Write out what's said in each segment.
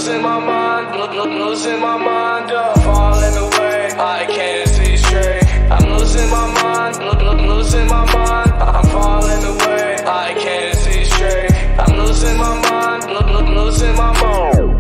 losing my mind, losing my mind, falling away. I can't see straight. I'm losing my mind, losing my mind. I'm falling away. I can't see straight. I'm losing my mind, losing my mind.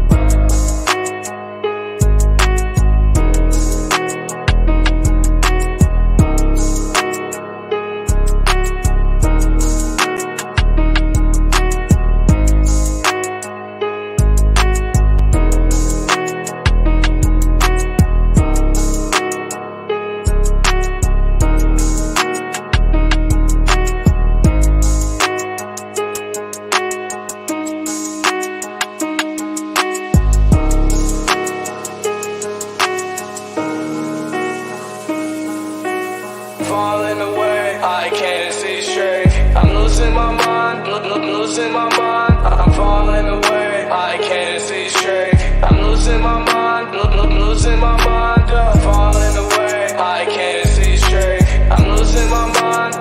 Falling away, I can't see straight. I'm losing my mind, losing my mind. I'm falling away, I can't see straight. I'm losing my mind, losing my mind. Falling away, I can't see straight. I'm losing my mind,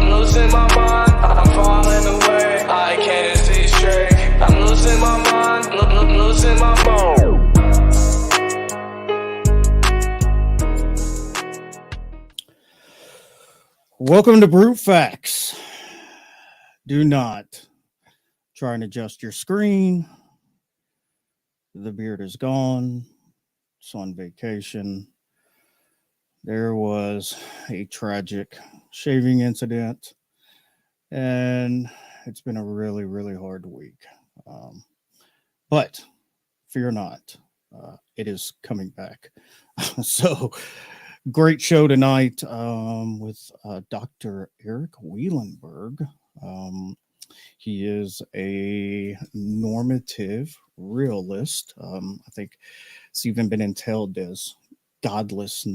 losing my mind. I'm falling away, I can't see straight. I'm losing my mind, losing my mind. Welcome to Brute Facts. Do not try and adjust your screen. The beard is gone. It's on vacation. There was a tragic shaving incident, and it's been a really, really hard week. But fear not, it is coming back. So, great show tonight with Dr. Erik Wielenberg. He is a normative realist. I think it's even been entailed as Godless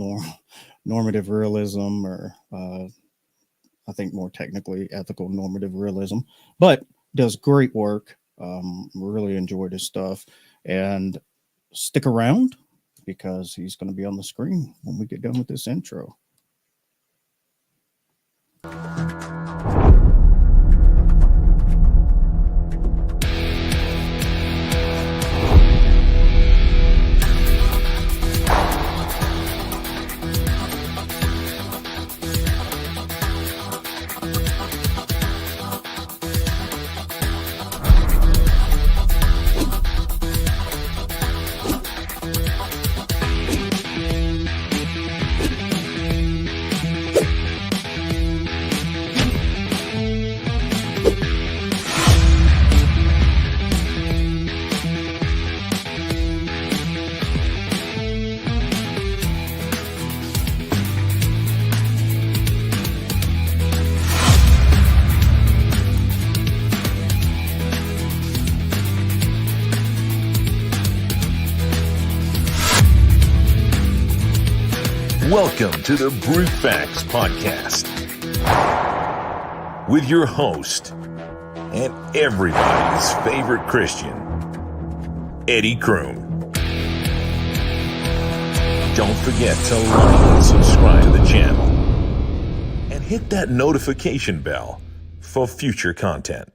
normative realism, or I think more technically ethical normative realism, but does great work. Really enjoyed his stuff, and stick around because he's going to be on the screen when we get done with this intro. Welcome to the Brute Facts Podcast with your host and everybody's favorite Christian, Eddie Kroom. Don't forget to like and subscribe to the channel and hit that notification bell for future content.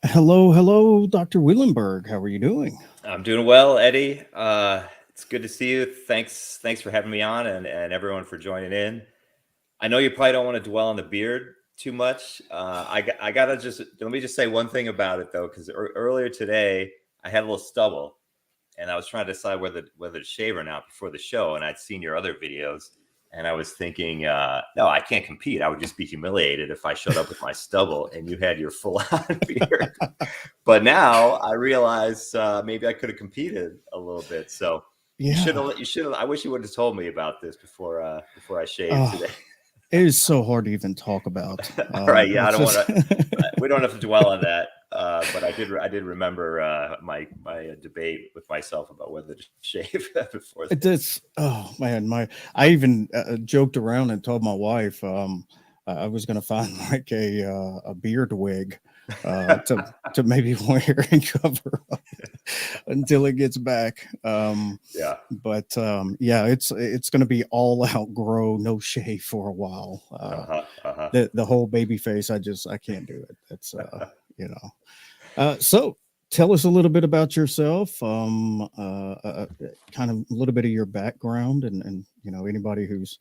Hello, Dr. Wielenberg. How are you doing? I'm doing well, Eddie. It's good to see you. Thanks for having me on, and everyone for joining in. I know you probably don't want to dwell on the beard too much. I gotta let me just say one thing about it though, because earlier today I had a little stubble, and I was trying to decide whether to shave or not before the show. And I'd seen your other videos, and I was thinking, no, I can't compete. I would just be humiliated if I showed up with my stubble and you had your full-on beard. But now I realize maybe I could have competed a little bit. So. Yeah. You should have. I wish you would have told me about this before I shaved today. It is so hard to even talk about. All right, yeah, I don't want to. We don't have to dwell on that. But I did remember my debate with myself about whether to shave before. It does. Oh man, I even joked around and told my wife I was going to find like a beard wig to maybe wear and cover up until it gets back. Yeah. But it's going to be all out grow, no shave for a while. The whole baby face, I can't do it. It's so tell us a little bit about yourself, kind of a little bit of your background, and anybody who's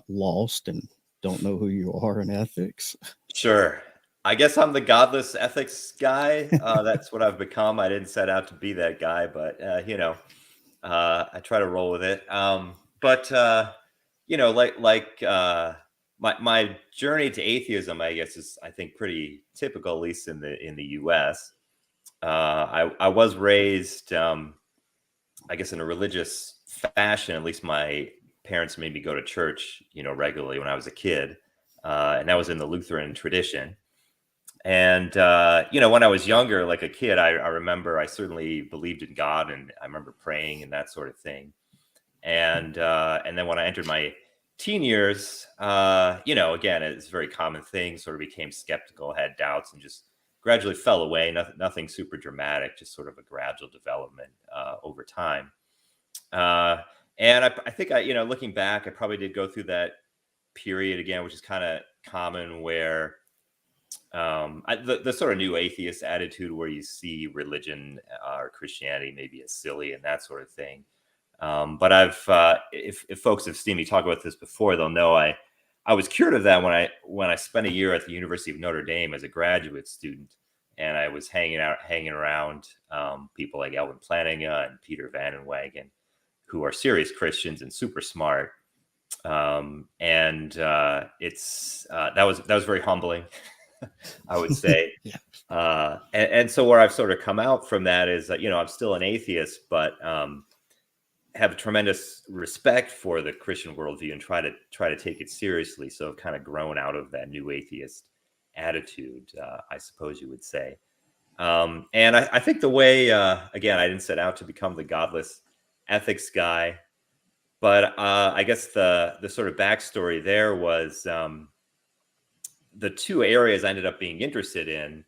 lost and don't know who you are in ethics. Sure. I guess I'm the godless ethics guy. That's what I've become. I didn't set out to be that guy, but I try to roll with it. My journey to atheism, I guess, is, I think, pretty typical, at least in the U.S. I was raised, I guess, in a religious fashion. At least my parents made me go to church, regularly when I was a kid, and that was in the Lutheran tradition. And when I was younger, like a kid, I remember I certainly believed in God, and I remember praying and that sort of thing. And then when I entered my teen years, again, it's a very common thing. Sort of became skeptical, had doubts, and just gradually fell away. Nothing super dramatic, just sort of a gradual development over time. And I think looking back, I probably did go through that period again, which is kind of common, where the sort of new atheist attitude, where you see religion or Christianity maybe as silly and that sort of thing. But if folks have seen me talk about this before, they'll know I was cured of that when I spent a year at the University of Notre Dame as a graduate student, and I was hanging around people like Alvin Plantinga and Peter Van den Wagen, who are serious Christians and super smart. That was very humbling, I would say. Yeah. And so where I've sort of come out from that is that, I'm still an atheist, but have a tremendous respect for the Christian worldview and try to take it seriously. So I've kind of grown out of that new atheist attitude, I suppose you would say. And I think the way, again, I didn't set out to become the godless ethics guy, but I guess the sort of backstory there was the two areas I ended up being interested in,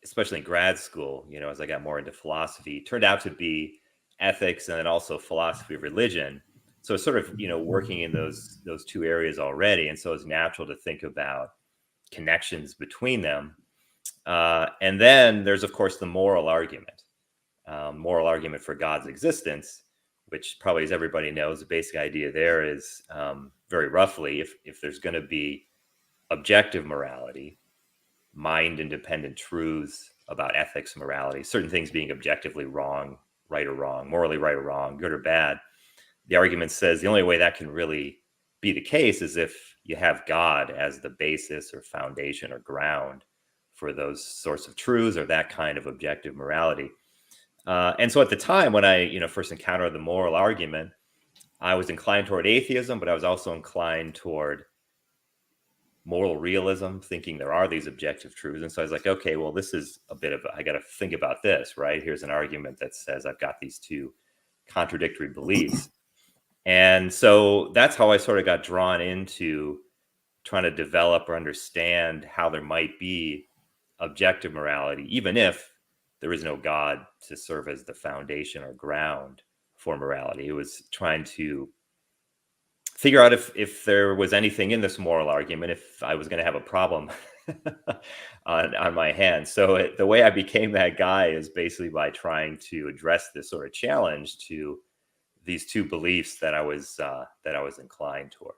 especially in grad school, as I got more into philosophy, turned out to be ethics and then also philosophy of religion. So sort of, working in those two areas already. And so it's natural to think about connections between them. And then there's, of course, the moral argument for God's existence, which probably, as everybody knows, the basic idea there is, very roughly, if there's going to be objective morality, mind-independent truths about ethics and morality, certain things being objectively wrong, right or wrong, morally right or wrong, good or bad, the argument says the only way that can really be the case is if you have God as the basis or foundation or ground for those sorts of truths or that kind of objective morality. And so at the time when I, first encountered the moral argument, I was inclined toward atheism, but I was also inclined toward moral realism, thinking there are these objective truths. And so I was like, okay, well, this is I got to think about this, right? Here's an argument that says I've got these two contradictory beliefs. And so that's how I sort of got drawn into trying to develop or understand how there might be objective morality, even if there is no God to serve as the foundation or ground for morality. It was trying to figure out if there was anything in this moral argument, if I was going to have a problem on my hands. So the way I became that guy is basically by trying to address this sort of challenge to these two beliefs that I was inclined toward.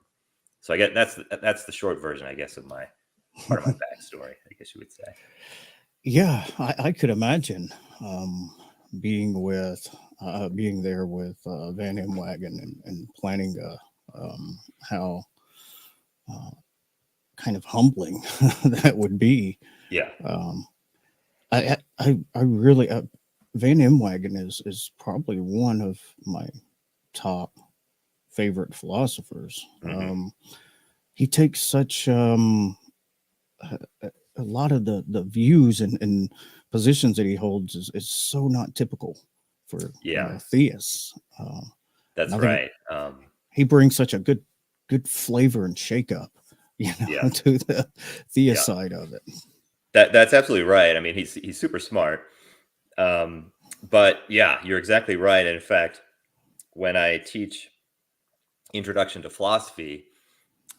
So I guess that's the short version, I guess, of my part of my backstory, I guess you would say. Yeah, I could imagine being there with Van den Wagen and Plantinga, how kind of humbling that would be. Yeah. I really Van den Wagen is probably one of my top favorite philosophers. Mm-hmm. He takes such a lot of the views and positions that he holds is so not typical for theists. That's right. He brings such a good flavor and shake up, to the theist side of it. That's absolutely right. I mean, he's super smart. But yeah, you're exactly right. In fact, when I teach Introduction to Philosophy,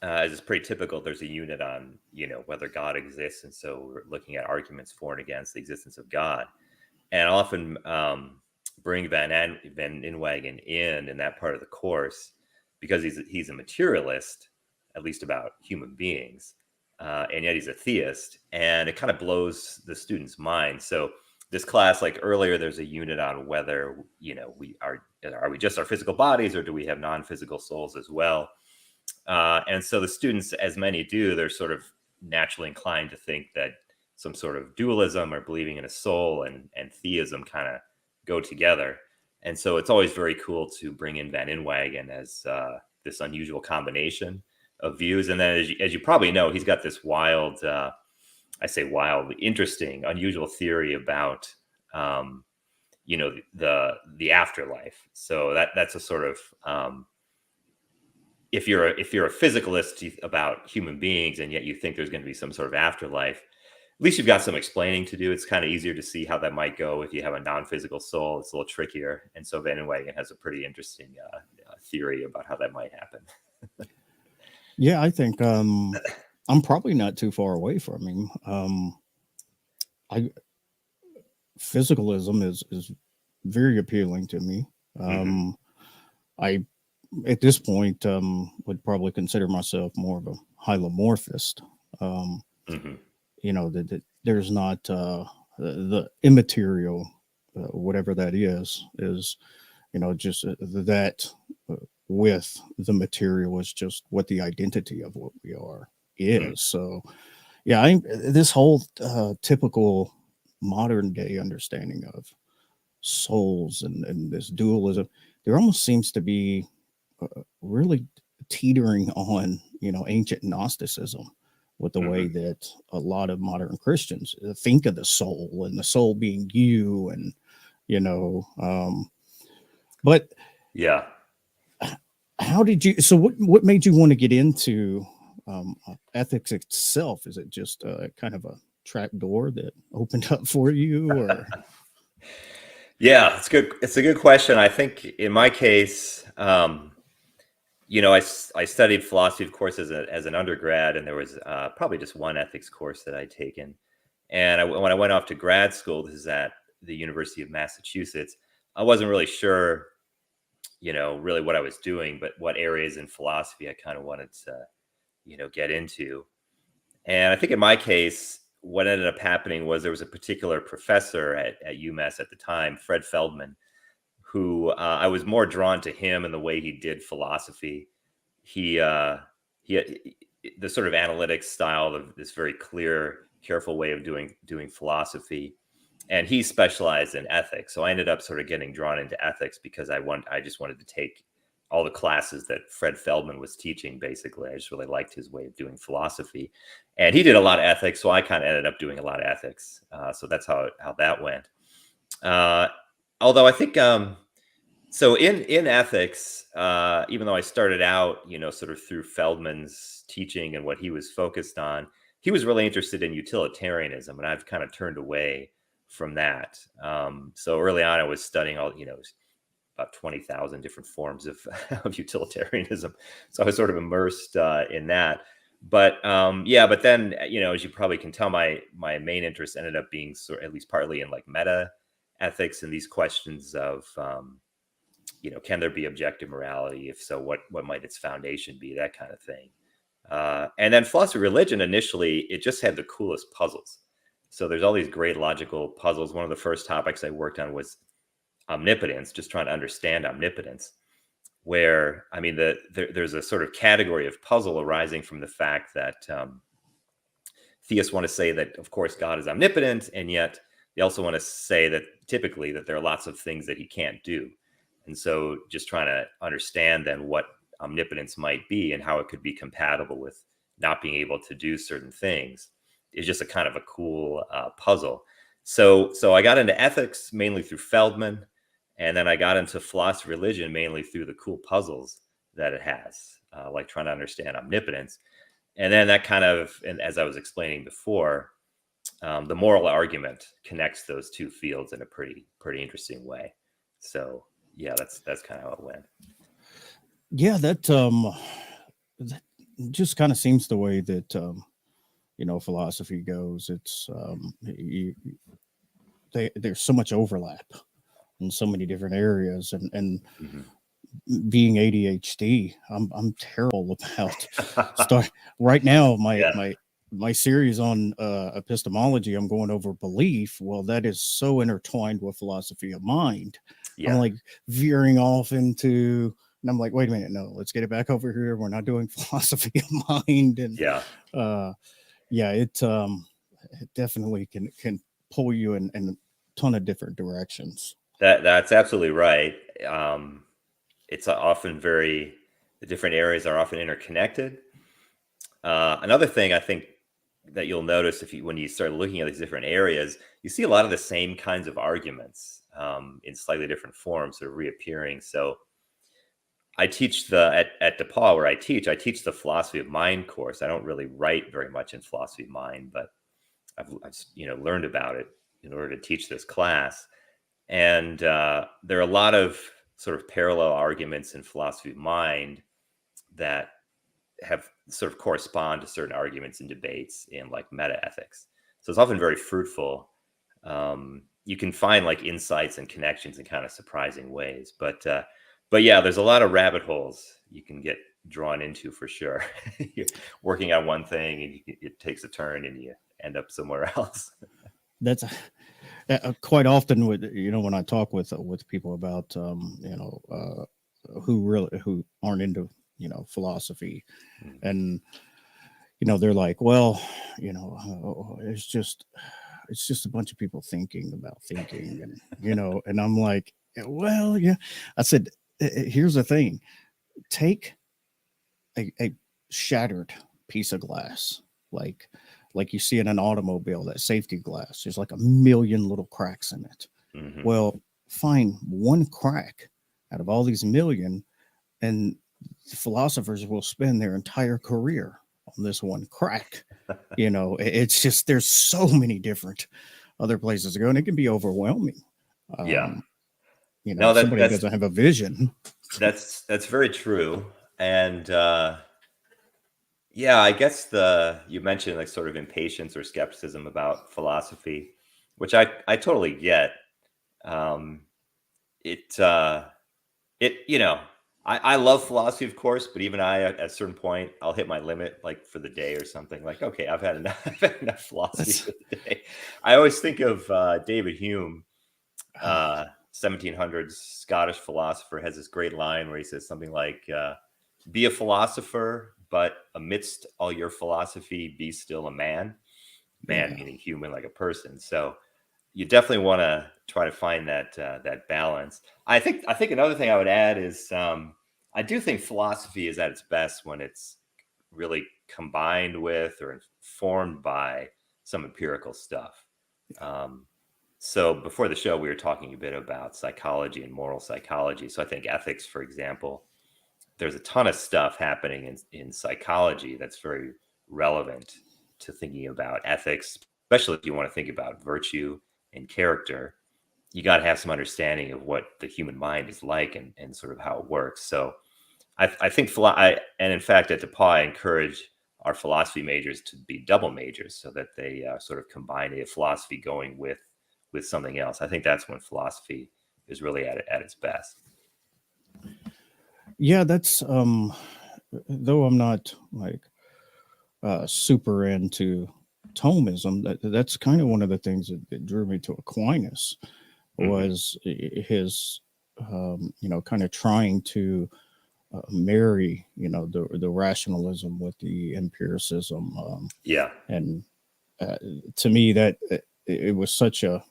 as is pretty typical, there's a unit on, whether God exists. And so we're looking at arguments for and against the existence of God. and I often bring Van Inwagen in that part of the course because he's a materialist, at least about human beings, and yet he's a theist, and it kind of blows the students' mind. So this class, like earlier, there's a unit on whether, we are we just our physical bodies, or do we have non-physical souls as well? And so the students, as many do, they're sort of naturally inclined to think that some sort of dualism or believing in a soul and theism kind of go together. And so it's always very cool to bring in Van Inwagen as this unusual combination of views. And then, as you probably know, he's got this wild, I say wild, interesting, unusual theory about, the afterlife. So that's a sort of, if you're a physicalist about human beings, and yet you think there's going to be some sort of afterlife, at least you've got some explaining to do. It's kind of easier to see how that might go if you have a non-physical soul. It's a little trickier. And so Van Inwagen has a pretty interesting theory about how that might happen. Yeah, I think I'm probably not too far away from him. Physicalism is very appealing to me. I, at this point, would probably consider myself more of a hylomorphist. That there's not the immaterial, whatever that is just that with the material is just what the identity of what we are is. So, yeah, this whole typical modern day understanding of souls and this dualism, there almost seems to be really teetering on, ancient Gnosticism with the way that a lot of modern Christians think of the soul, and the soul being you, and, but yeah. How did you, so what made you want to get into ethics itself? Is it just kind of a trap door that opened up for you, or? Yeah, it's good. It's a good question. I think in my case, I studied philosophy, of course, as an undergrad, and there was probably just one ethics course that I'd taken. And when I went off to grad school, this is at the University of Massachusetts, I wasn't really sure, really what I was doing, but what areas in philosophy I kind of wanted to, get into. And I think in my case, what ended up happening was there was a particular professor at UMass at the time, Fred Feldman, who I was more drawn to him and the way he did philosophy. He had the sort of analytic style of this very clear, careful way of doing philosophy, and he specialized in ethics. So I ended up sort of getting drawn into ethics because I just wanted to take all the classes that Fred Feldman was teaching. Basically, I just really liked his way of doing philosophy, and he did a lot of ethics, so I kind of ended up doing a lot of ethics. So that's how that went. Although I think, so in ethics, even though I started out, sort of through Feldman's teaching and what he was focused on, he was really interested in utilitarianism, and I've kind of turned away from that. So early on, I was studying all, about 20,000 different forms of utilitarianism. So I was sort of immersed in that. But but then, as you probably can tell, my main interest ended up being at least partly in like meta ethics and these questions of, can there be objective morality? If so, what might its foundation be? That kind of thing. And then philosophy of religion, initially, it just had the coolest puzzles. So there's all these great logical puzzles. One of the first topics I worked on was omnipotence, just trying to understand omnipotence, where, there's a sort of category of puzzle arising from the fact that theists want to say that, of course, God is omnipotent, and yet they also want to say that typically that there are lots of things that he can't do. And so just trying to understand then what omnipotence might be and how it could be compatible with not being able to do certain things is just a kind of a cool puzzle. So I got into ethics mainly through Feldman, and then I got into philosophy of religion mainly through the cool puzzles that it has, like trying to understand omnipotence. And then that kind of, and as I was explaining before, the moral argument connects those two fields in a pretty interesting way. So yeah, that's kind of how it went. Yeah, that just kind of seems the way that philosophy goes. It's there's so much overlap in so many different areas, and Mhm. being ADHD, I'm terrible about start right now. Yeah. My series on epistemology, I'm going over belief. Well, that is so intertwined with philosophy of mind. I'm Yeah. like veering off into, and I'm like, wait a minute, no, let's get it back over here. We're not doing philosophy of mind, and Yeah. yeah, it definitely can pull you in a ton of different directions. That's absolutely right. It's often the different areas are often interconnected. Another thing I think that you'll notice when you start looking at these different areas, you see a lot of the same kinds of arguments in slightly different forms sort of reappearing. So I teach at Depauw where I teach the philosophy of mind course. I don't really write very much in philosophy of mind, but I've learned about it in order to teach this class. And there are a lot of sort of parallel arguments in philosophy of mind that have sort of correspond to certain arguments and debates in like meta ethics. So it's often very fruitful. You can find like insights and connections in kind of surprising ways, but yeah, there's a lot of rabbit holes you can get drawn into for sure. You're working on one thing and it takes a turn and you end up somewhere else. That's quite often when I talk with people about who aren't into philosophy, and they're like, well, it's just a bunch of people thinking about thinking, and and I'm like, well, yeah. I said, here's the thing: take a shattered piece of glass, like you see in an automobile, that safety glass. There's like a million little cracks in it. Mm-hmm. Well, find one crack out of all these million, and philosophers will spend their entire career on this one crack. It's just, there's so many different other places to go, and it can be overwhelming. Yeah. Somebody doesn't have a vision. That's very true. And yeah, I guess you mentioned like sort of impatience or skepticism about philosophy, which I totally get. I love philosophy, of course, but even at a certain point, I'll hit my limit, like for the day or something. Like, okay, I've had enough, philosophy for the day. I always think of David Hume, 1700s Scottish philosopher, has this great line where he says something like, "Be a philosopher, but amidst all your philosophy, be still a man." Man, meaning human, like a person. So you definitely want to try to find that balance. I think another thing I would add is I do think philosophy is at its best when it's really combined with or informed by some empirical stuff. So before the show, we were talking a bit about psychology and moral psychology. So I think ethics, for example, there's a ton of stuff happening in psychology that's very relevant to thinking about ethics, especially if you want to think about virtue and character. You got to have some understanding of what the human mind is like and sort of how it works. So I think, and in fact, at Depauw, I encourage our philosophy majors to be double majors so that they sort of combine a philosophy going with something else. I think that's when philosophy is really at its best. Yeah, that's though I'm not like super into Thomism, that's kind of one of the things that drew me to Aquinas, was his kind of trying to marry the rationalism with the empiricism. And to me, that it was such a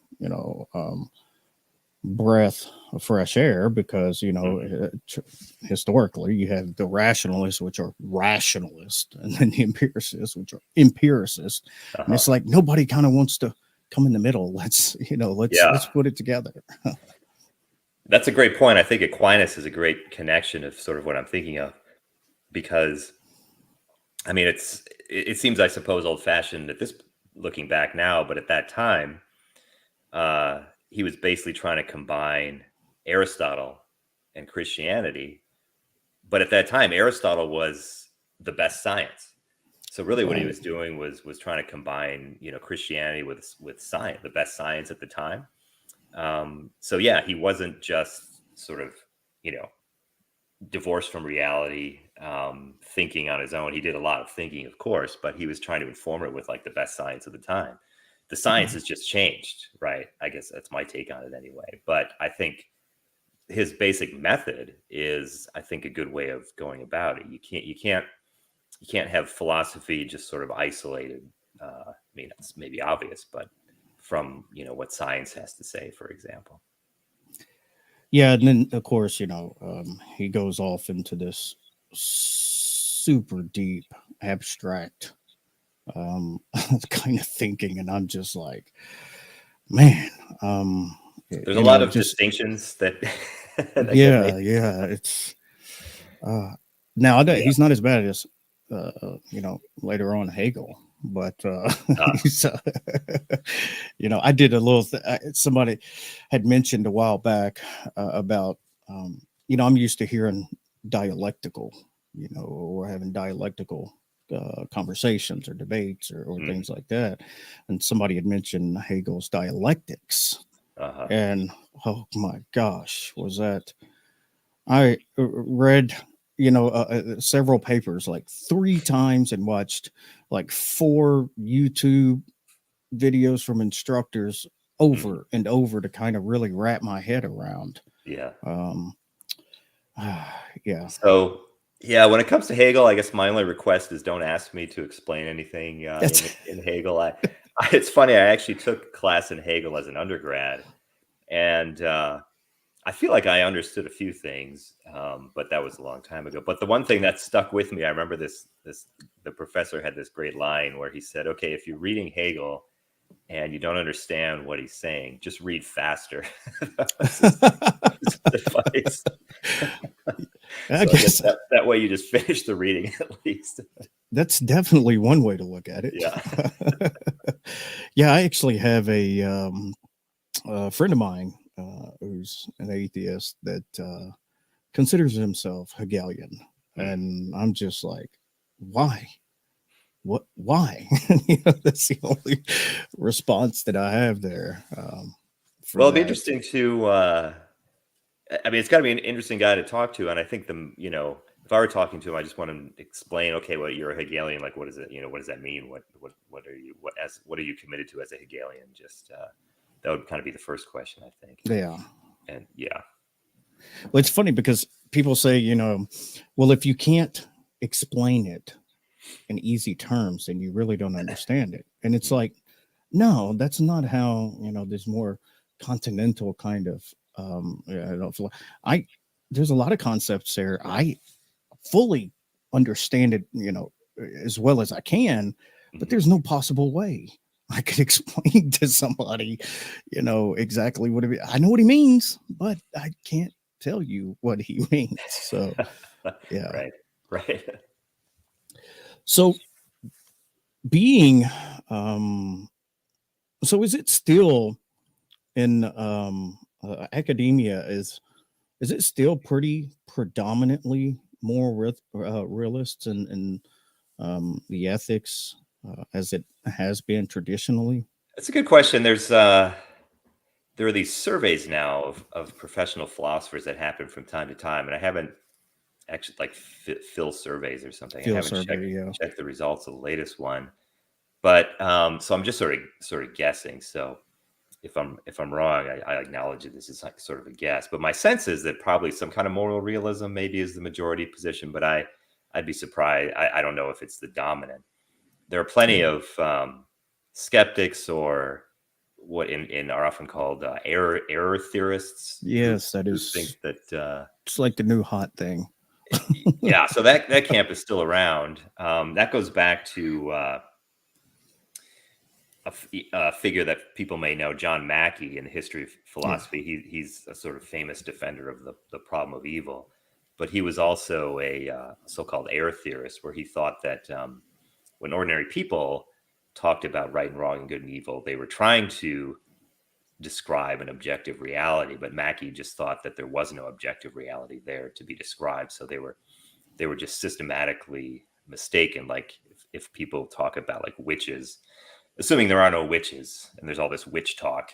breath of fresh air, because historically you have the rationalists, which are rationalist, and then the empiricists, which are empiricist. And it's like nobody kind of wants to come in the middle. Let's put it together. That's a great point. I think Aquinas is a great connection of sort of what I'm thinking of, because I mean, it seems, I suppose, old fashioned at this, looking back now, but at that time, he was basically trying to combine Aristotle and Christianity. But at that time, Aristotle was the best science. So really what he was doing was trying to combine, Christianity with science, the best science at the time. So yeah, he wasn't just sort of, divorced from reality, thinking on his own. He did a lot of thinking, of course, but he was trying to inform it with like the best science of the time. The science has just changed, right? I guess that's my take on it anyway. But I think his basic method is, I think, a good way of going about it. You can't have philosophy just sort of isolated. I mean, it's maybe obvious, but from what science has to say, for example. Yeah, and then of course, he goes off into this super deep, abstract kind of thinking, and I'm just like, man. There's a lot of distinctions that. Yeah. It's now he's not as bad as later on Hegel, but he's, I did a little. Somebody had mentioned a while back about I'm used to hearing dialectical, or having dialectical conversations or debates or things like that, and somebody had mentioned Hegel's dialectics. And oh my gosh, was that I read several papers like 3 times and watched like 4 YouTube videos from instructors over and over to kind of really wrap my head around. Yeah. Yeah. So yeah, when it comes to Hegel, I guess my only request is don't ask me to explain anything in Hegel. It's funny, I actually took a class in Hegel as an undergrad, and I feel like I understood a few things, but that was a long time ago. But the one thing that stuck with me, I remember the professor had this great line where he said, okay, if you're reading Hegel and you don't understand what he's saying, just read faster. His advice. I guess that way you just finish the reading at least. That's definitely one way to look at it. Yeah. Yeah, I actually have a friend of mine who's an atheist that considers himself Hegelian. And I'm just like, why? Why? That's the only response that I have there. Well, it'd be interesting to, it's got to be an interesting guy to talk to. And I think if I were talking to him, I just want to explain, okay, well, you're a Hegelian. Like, what is it? What does that mean? What are you committed to as a Hegelian? Just, that would kind of be the first question, I think. Yeah. And yeah. Well, it's funny because people say, well, if you can't explain it in easy terms, then you really don't understand it. And it's like, no, that's not how, there's more continental kind of, there's a lot of concepts there. I fully understand it, as well as I can, but there's no possible way I could explain to somebody, exactly what I know what he means, but I can't tell you what he means. So, yeah. Right. So being, so is it still in academia, is it still pretty predominantly more realists and the ethics as it has been traditionally? That's a good question. There are these surveys now of professional philosophers that happen from time to time, and I haven't actually like Phil surveys or something. I haven't checked the results of the latest one, but so I'm just sort of guessing. So if I'm wrong, I acknowledge that this is like sort of a guess, but my sense is that probably some kind of moral realism maybe is the majority position, but I'd be surprised. I don't know if it's the dominant. There are plenty of skeptics, or what in are often called error theorists. Yes, that is. Think that it's like the new hot thing. Yeah, so that camp is still around. That goes back to a figure that people may know, John Mackey, in the history of philosophy. Yeah. He's a sort of famous defender of the problem of evil, but he was also a so-called error theorist, where he thought that when ordinary people talked about right and wrong and good and evil, they were trying to describe an objective reality, but Mackey just thought that there was no objective reality there to be described. So they were just systematically mistaken. Like if people talk about like witches, assuming there are no witches, and there's all this witch talk,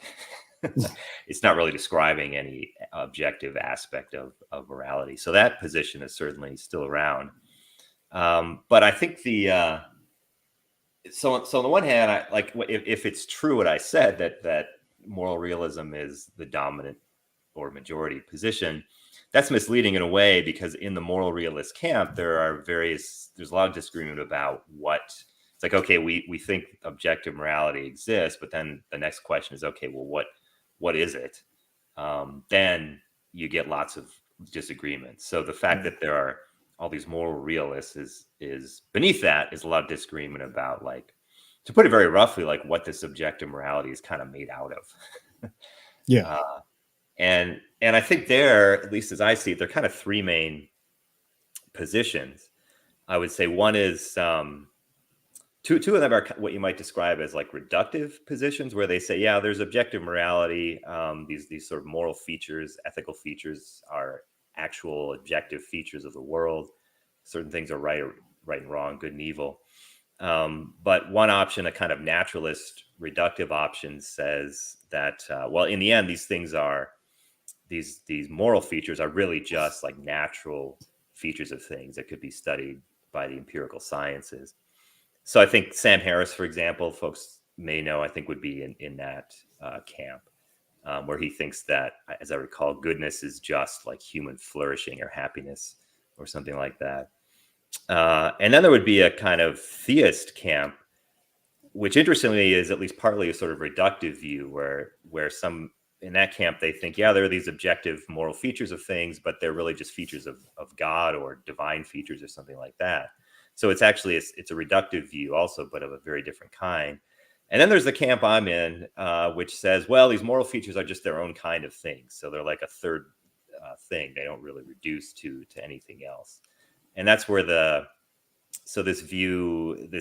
It's not really describing any objective aspect of morality. So that position is certainly still around. But I think so on the one hand, if it's true what I said, that moral realism is the dominant or majority position, that's misleading in a way, because in the moral realist camp, there's a lot of disagreement about it's like, okay, we think objective morality exists, but then the next question is, okay, well, what is it? Then you get lots of disagreements. So the fact that there are all these moral realists is beneath that is a lot of disagreement about, like, to put it very roughly, like what this objective morality is kind of made out of. Yeah. And I think there, at least as I see it, there are kind of three main positions. I would say one is two of them are what you might describe as like reductive positions, where they say, yeah, there's objective morality. These sort of moral features, ethical features are actual objective features of the world. Certain things are right and wrong, good and evil. But one option, a kind of naturalist reductive option, says that, well, in the end, these things are, these moral features are really just like natural features of things that could be studied by the empirical sciences. So I think Sam Harris, for example, folks may know, I think would be in that camp, where he thinks that, as I recall, goodness is just like human flourishing or happiness or something like that. And then there would be a kind of theist camp, which interestingly is at least partly a sort of reductive view, where some in that camp, they think, yeah, there are these objective moral features of things, but they're really just features of God or divine features or something like that. So it's actually, it's a reductive view also, but of a very different kind. And then there's the camp I'm in, which says, well, these moral features are just their own kind of things. So they're like a third thing. They don't really reduce to anything else. And that's where this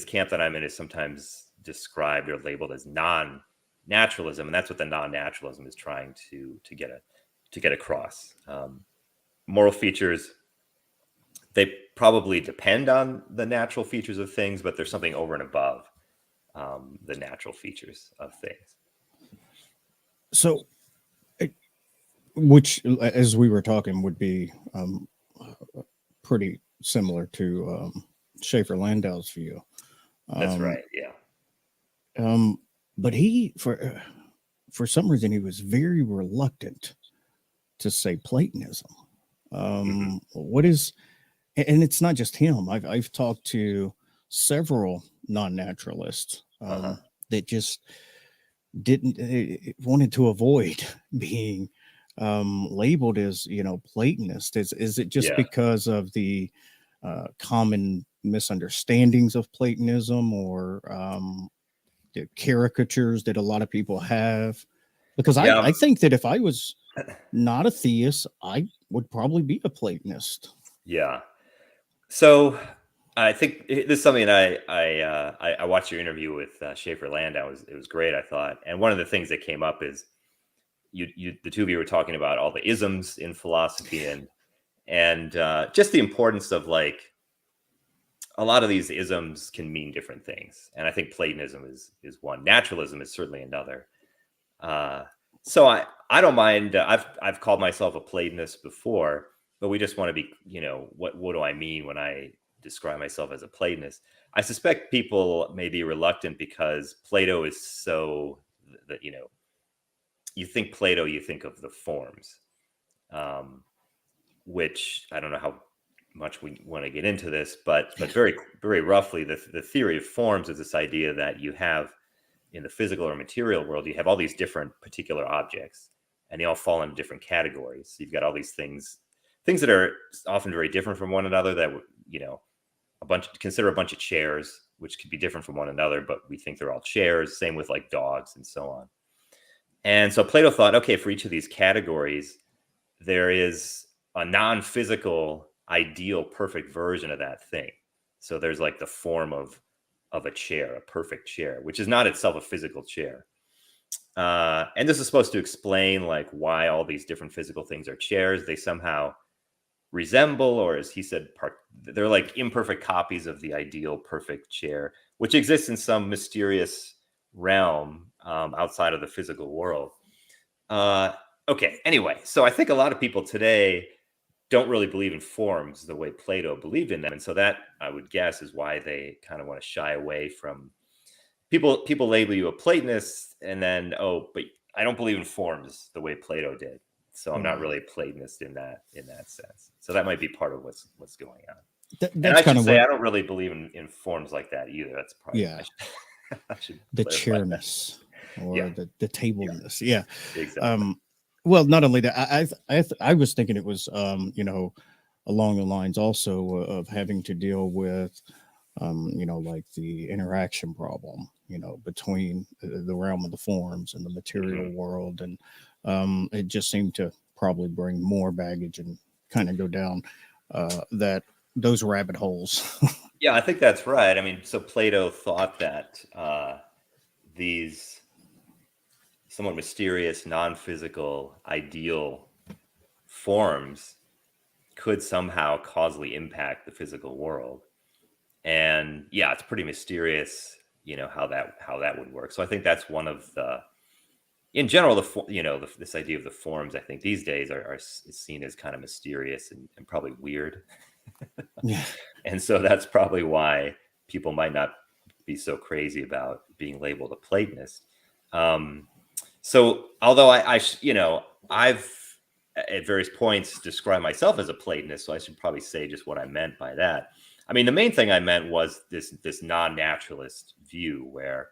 camp that I'm in is sometimes described or labeled as non-naturalism. And that's what the non-naturalism is trying to get across. Moral features, they probably depend on the natural features of things, but there's something over and above the natural features of things. So, which, as we were talking, would be pretty similar to Schaefer-Landau's view. That's right. Yeah. But he, for some reason, he was very reluctant to say Platonism. What is, and it's not just him. I've talked to several non-naturalists that just wanted to avoid being labeled as, Platonist. Is it just because of the common misunderstandings of Platonism, or the caricatures that a lot of people have? Because I think that if I was not a theist, I would probably be a Platonist. Yeah. So I think this is something I watched your interview with Schaefer-Landau. It was great, I thought. And one of the things that came up is the two of you were talking about all the isms in philosophy and just the importance of, like, a lot of these isms can mean different things. And I think Platonism is one. Naturalism is certainly another. So I don't mind. I've called myself a Platonist before, but we just want to be, what do I mean when I describe myself as a Platonist? I suspect people may be reluctant because Plato is so that, you think Plato, you think of the forms, which I don't know how much we want to get into this, but very, very roughly, the theory of forms is this idea that you have in the physical or material world, you have all these different particular objects, and they all fall into different categories. So you've got all these things that are often very different from one another, that, consider a bunch of chairs, which could be different from one another, but we think they're all chairs. Same with like dogs and so on. And so Plato thought, okay, for each of these categories, there is a non-physical, ideal, perfect version of that thing. So there's like the form of a chair, a perfect chair, which is not itself a physical chair. And this is supposed to explain like why all these different physical things are chairs. They somehow resemble, or as he said, they're like imperfect copies of the ideal perfect chair, which exists in some mysterious realm outside of the physical world. Okay. Anyway, so I think a lot of people today don't really believe in forms the way Plato believed in them, and so that, I would guess, is why they kind of want to shy away from people. People label you a Platonist, and then, oh, but I don't believe in forms the way Plato did, so I'm not really a Platonist in that sense. So that might be part of what's going on. And That's I kind should of say what, I don't really believe in forms like that either. That's probably, yeah, I should the clarify that. chairness or Yeah. the tableness. Yeah. Exactly. Well, not only that, I was thinking it was, along the lines also of having to deal with, like the interaction problem, between the realm of the forms and the material world. And it just seemed to probably bring more baggage and kind of go down those rabbit holes. Yeah, I think that's right. I mean, so Plato thought that these somewhat mysterious, non-physical, ideal forms could somehow causally impact the physical world. And yeah, it's pretty mysterious, how that would work. So I think that's one of in general, this idea of the forms, I think these days is seen as kind of mysterious and probably weird. Yeah. And so that's probably why people might not be so crazy about being labeled a Platonist. So although I've at various points described myself as a Platonist, so I should probably say just what I meant by that. I mean, the main thing I meant was this non-naturalist view where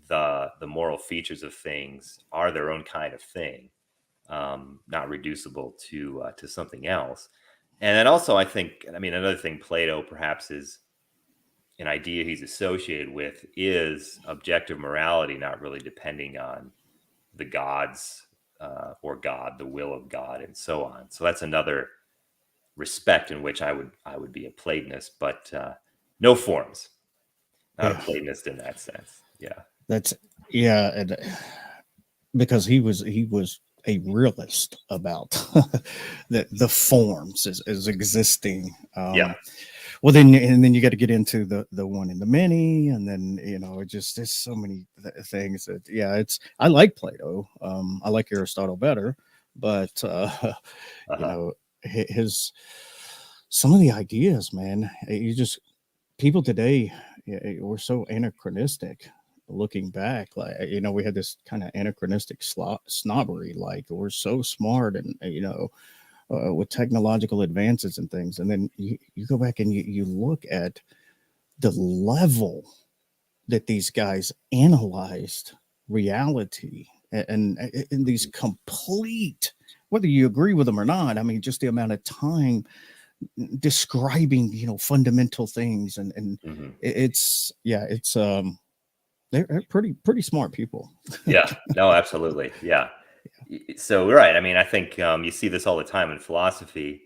the moral features of things are their own kind of thing, not reducible to something else. And then also, I think, another thing Plato perhaps is an idea he's associated with is objective morality, not really depending on the gods or God, the will of God, and so on. So that's another respect in which I would be a Platonist, but no forms, not a Platonist in that sense. Yeah, And because he was a realist about the forms as existing. Well, then you got to get into the one and the many, and then it just there's so many things that I like Plato. I like Aristotle better, but his some of the ideas, man, people today, we're so anachronistic. Looking back, like we had this kind of anachronistic snobbery, like we're so smart and with technological advances and things, and then you go back and you look at the level that these guys analyzed reality and these complete, whether you agree with them or not, just the amount of time describing fundamental things and it's they're pretty smart people. Yeah, no, absolutely. Yeah. So, right. I think you see this all the time in philosophy.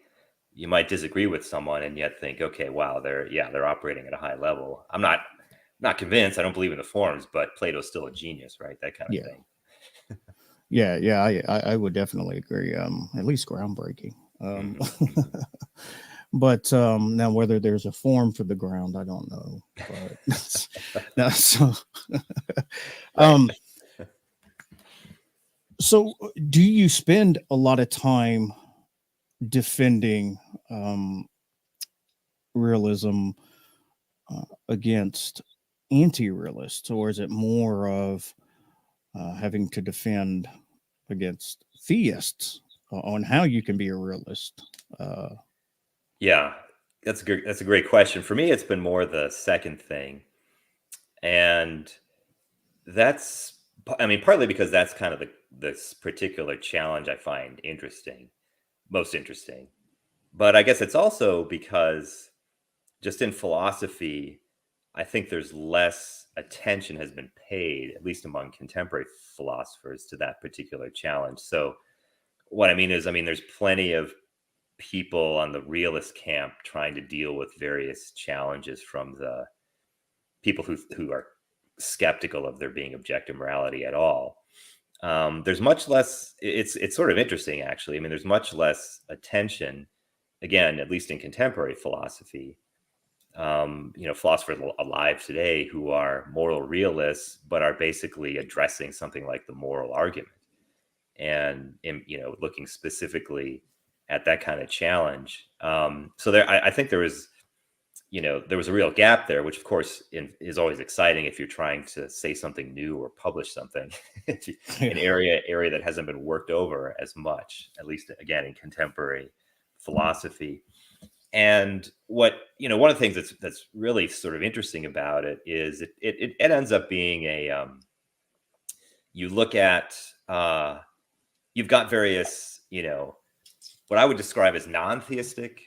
You might disagree with someone and yet think, okay, wow, they're operating at a high level. I'm not convinced. I don't believe in the forms, but Plato's still a genius, right? That kind of thing. I would definitely agree. At least groundbreaking. But now whether there's a form for the ground, I don't know. But no, so do you spend a lot of time defending realism against anti-realists, or is it more of having to defend against theists on how you can be a realist? Yeah, that's a great question. For me, it's been more the second thing. And that's, partly because that's kind of this particular challenge I find most interesting. But I guess it's also because just in philosophy, I think there's less attention has been paid, at least among contemporary philosophers, to that particular challenge. So what I mean is, there's plenty of people on the realist camp trying to deal with various challenges from the people who are skeptical of there being objective morality at all. There's much less. It's sort of interesting, actually. There's much less attention, again, at least in contemporary philosophy. Philosophers alive today who are moral realists, but are basically addressing something like the moral argument. and looking specifically at that kind of challenge. So there, I think there was a real gap there, which of course is always exciting if you're trying to say something new or publish something, an area that hasn't been worked over as much, at least again in contemporary philosophy. And what one of the things that's really sort of interesting about it is it ends up being a you look at you've got various what I would describe as non-theistic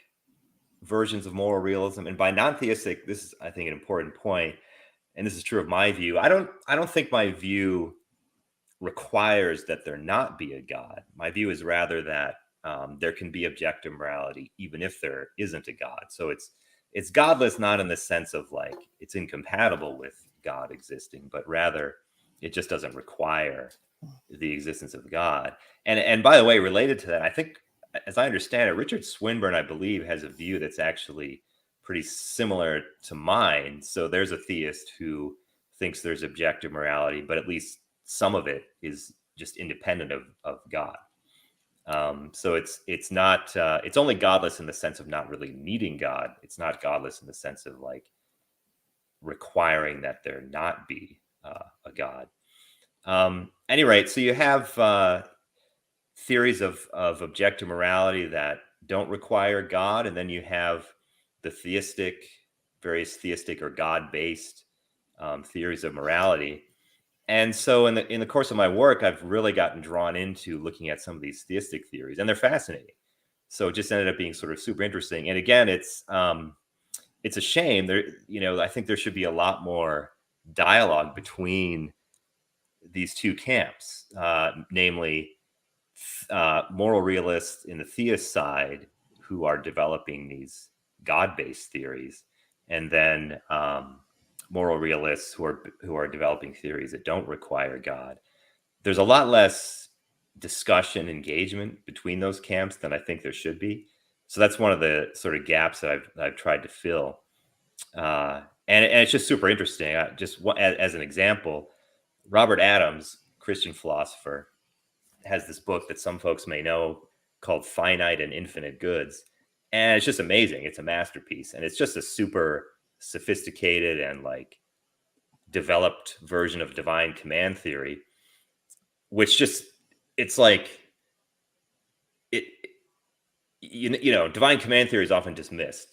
versions of moral realism. And by non-theistic, this is, I think, an important point, and this is true of my view. I don't think my view requires that there not be a God. My view is rather that there can be objective morality even if there isn't a God. So it's godless, not in the sense of like it's incompatible with God existing, but rather it just doesn't require the existence of God. And by the way, related to that, I think, as I understand it, Richard Swinburne, I believe, has a view that's actually pretty similar to mine. So there's a theist who thinks there's objective morality, but at least some of it is just independent of God. So it's not it's only godless in the sense of not really needing God. It's not godless in the sense of like requiring that there not be a God. Any rate, so you have theories of objective morality that don't require God, and then you have the various theistic or God-based theories of morality. And so in the course of my work, I've really gotten drawn into looking at some of these theistic theories, and they're fascinating. So it just ended up being sort of super interesting. And again, it's a shame. I think there should be a lot more dialogue between these two camps, namely moral realists in the theist side who are developing these God-based theories, and then moral realists who are developing theories that don't require God. There's a lot less discussion, engagement between those camps than I think there should be. So that's one of the sort of gaps that I've tried to fill. And it's just super interesting. As an example, Robert Adams, Christian philosopher, has this book that some folks may know called Finite and Infinite Goods. And it's just amazing. It's a masterpiece. And it's just a super sophisticated and like developed version of divine command theory, which just, it's like, divine command theory is often dismissed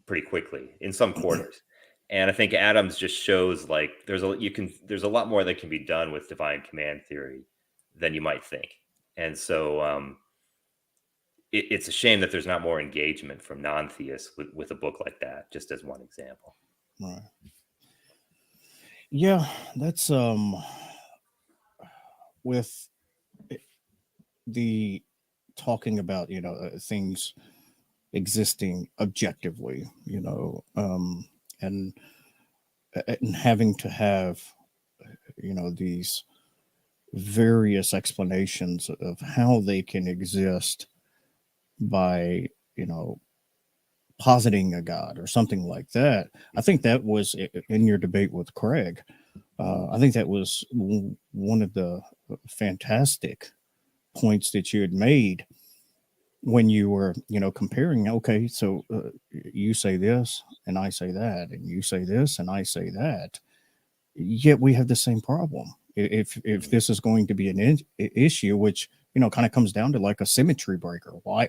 pretty quickly in some quarters. And I think Adams just shows like there's a lot more that can be done with divine command theory than you might think. And so it's a shame that there's not more engagement from non-theists with a book like that, just as one example. Right. Yeah, that's with the talking about, things existing objectively, and having to have, these various explanations of how they can exist by, positing a God or something like that. I think that was in your debate with Craig. I think that was one of the fantastic points that you had made when you were, comparing, okay, so you say this and I say that, and you say this and I say that, yet we have the same problem. If this is going to be an issue, which, kind of comes down to like a symmetry breaker. Why,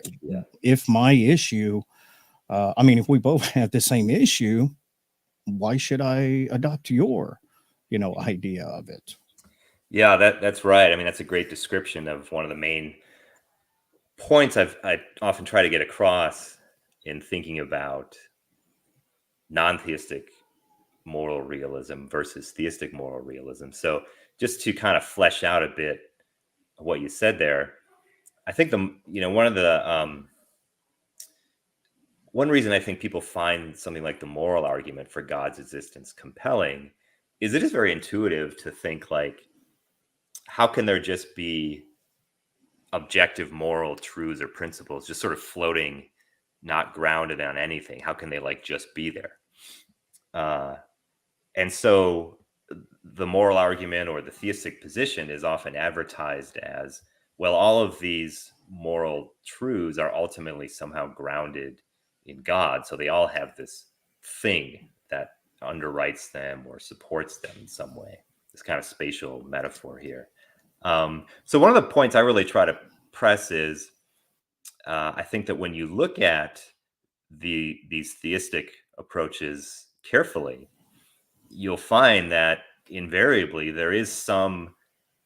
if my issue, if we both have the same issue, why should I adopt your, idea of it? Yeah, that's right. I mean, that's a great description of one of the main points I often try to get across in thinking about non-theistic moral realism versus theistic moral realism. So just to kind of flesh out a bit of what you said there, I think one reason I think people find something like the moral argument for God's existence compelling is it is very intuitive to think like, how can there just be objective moral truths or principles just sort of floating, not grounded on anything? How can they like just be there? And so the moral argument or the theistic position is often advertised as well, all of these moral truths are ultimately somehow grounded in God. So they all have this thing that underwrites them or supports them in some way, this kind of spatial metaphor here. So one of the points I really try to press is, I think that when you look at these theistic approaches carefully, you'll find that invariably there is some,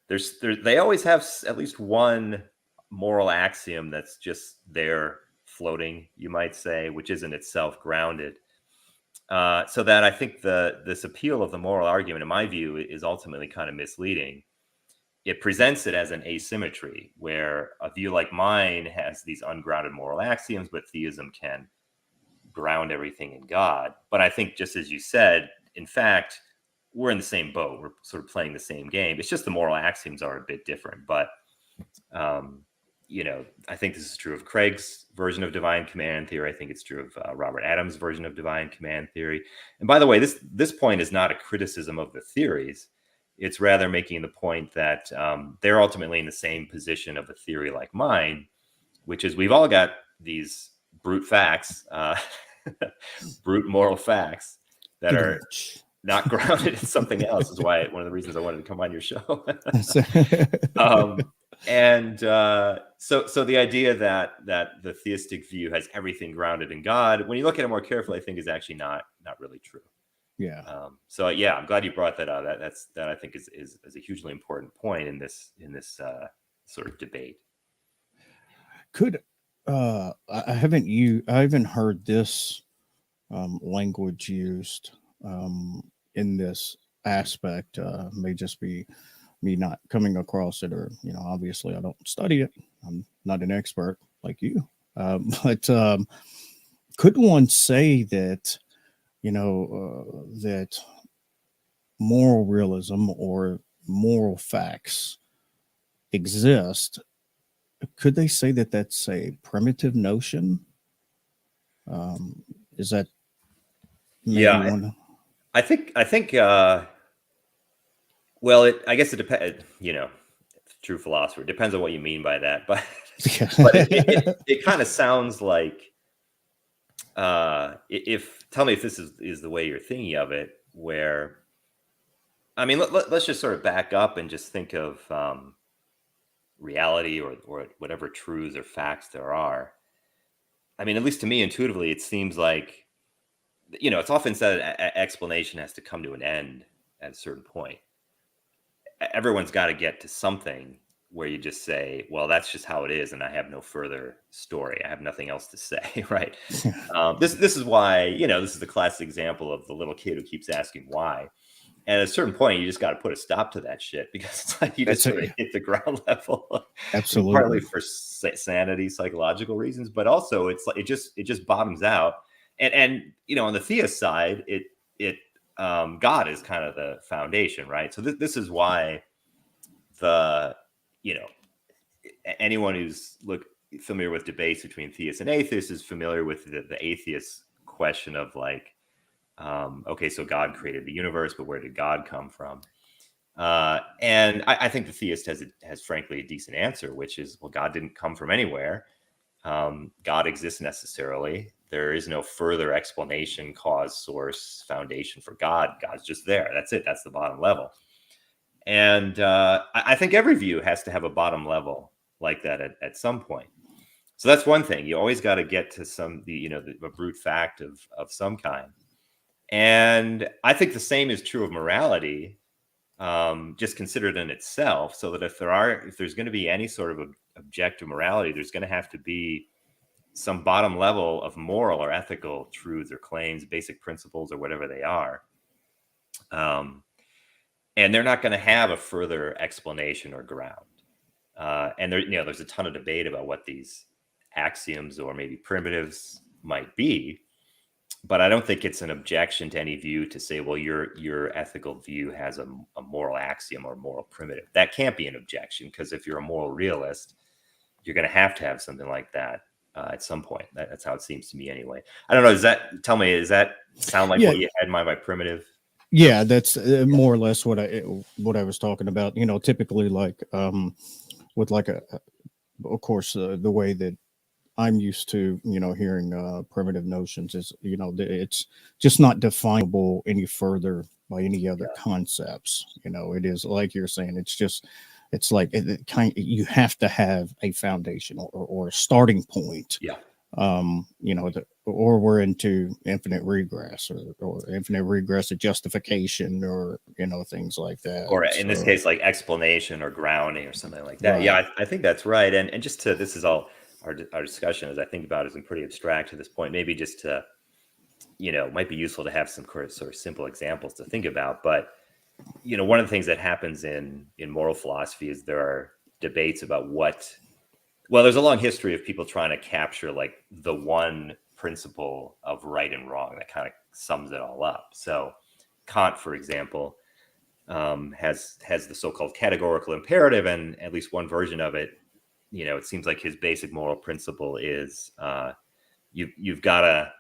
they always have at least one moral axiom that's just there floating, you might say, which isn't itself grounded. So that I think this appeal of the moral argument, in my view, is ultimately kind of misleading. It presents it as an asymmetry where a view like mine has these ungrounded moral axioms, but theism can ground everything in God. But I think, just as you said, in fact, we're in the same boat. We're sort of playing the same game. It's just the moral axioms are a bit different. But, I think this is true of Craig's version of divine command theory. I think it's true of Robert Adams' version of divine command theory. And by the way, this point is not a criticism of the theories. It's rather making the point that they're ultimately in the same position of a theory like mine, which is we've all got these brute facts, brute moral facts that are not grounded in something else. Is why one of the reasons I wanted to come on your show. So the idea that the theistic view has everything grounded in God, when you look at it more carefully, I think is actually not really true. Yeah. I'm glad you brought that up. That I think is a hugely important point in this sort of debate. Could I haven't heard this language used in this aspect. May just be me not coming across it, or obviously I don't study it. I'm not an expert like you, but could one say that that moral realism or moral facts exist? Could they say that that's a primitive notion? Is that maybe I think well, I guess it depends. True philosopher, it depends on what you mean by that. But it kind of sounds like, tell me if this is the way you're thinking of it. Where, I mean, let's just sort of back up and just think of reality or whatever truths or facts there are. I mean, at least to me, intuitively, it seems like, it's often said explanation has to come to an end at a certain point. Everyone's got to get to something where you just say, well, that's just how it is, and I have no further story. I have nothing else to say, right? This is why, this is the classic example of the little kid who keeps asking why. And at a certain point, you just got to put a stop to that shit, because it's like you just sort of hit the ground level. Absolutely. Partly for sanity, psychological reasons, but also it's like it just bottoms out. And on the theist side, God is kind of the foundation, right? So this is why anyone who's familiar with debates between theists and atheists is familiar with the atheist question of like, okay, so God created the universe, but where did God come from? And I think the theist has frankly a decent answer, which is, well, God didn't come from anywhere. God exists necessarily. There is no further explanation, cause, source, foundation for God. God's just there. That's it. That's the bottom level. And I think every view has to have a bottom level like that at some point. So that's one thing. You always got to get to a brute fact of some kind. And I think the same is true of morality, just considered in itself. So that if there's going to be any sort of objective morality, there's going to have to be some bottom level of moral or ethical truths or claims, basic principles, or whatever they are. And they're not going to have a further explanation or ground. And there's a ton of debate about what these axioms or maybe primitives might be. But I don't think it's an objection to any view to say, well, your ethical view has a moral axiom or moral primitive. That can't be an objection, because if you're a moral realist, you're going to have something like that at some point. That's how it seems to me anyway. I don't know. Does that sound like what you had in mind by primitive? Yeah, that's more or less what I was talking about. Typically like with like of course, the way that I'm used to, hearing primitive notions is, it's just not definable any further by any other concepts. It is like you're saying, it's like you have to have a foundation or a starting point. Yeah. Or we're into infinite regress or infinite regress of justification or, things like that. Or in this case, like explanation or grounding or something like that. Right. Yeah, I think that's right. And just this is all our discussion, as I think about it, is pretty abstract to this point. Maybe just to, might be useful to have some sort of simple examples to think about. But, one of the things that happens in moral philosophy is there are debates about there's a long history of people trying to capture like the one principle of right and wrong that kind of sums it all up. So Kant, for example, has the so-called categorical imperative, and at least one version of it, it seems like his basic moral principle is you've got to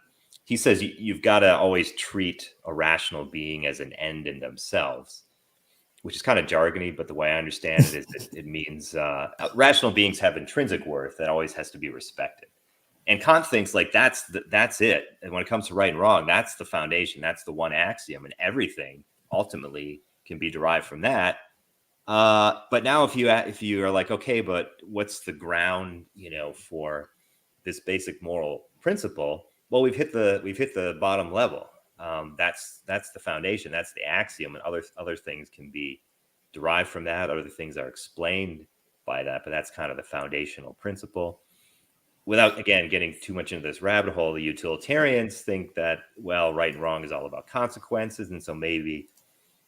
always treat a rational being as an end in themselves, which is kind of jargony, but the way I understand it is it means rational beings have intrinsic worth that always has to be respected. And Kant thinks like that's it. And when it comes to right and wrong, that's the foundation. That's the one axiom, and everything ultimately can be derived from that. But now if you are like, okay, but what's the ground, for this basic moral principle? Well, we've hit the bottom level. That's the foundation. That's the axiom, and other things can be derived from that. Other things are explained by that, but that's kind of the foundational principle. Without, again, getting too much into this rabbit hole, the utilitarians think that, well, right and wrong is all about consequences, and so maybe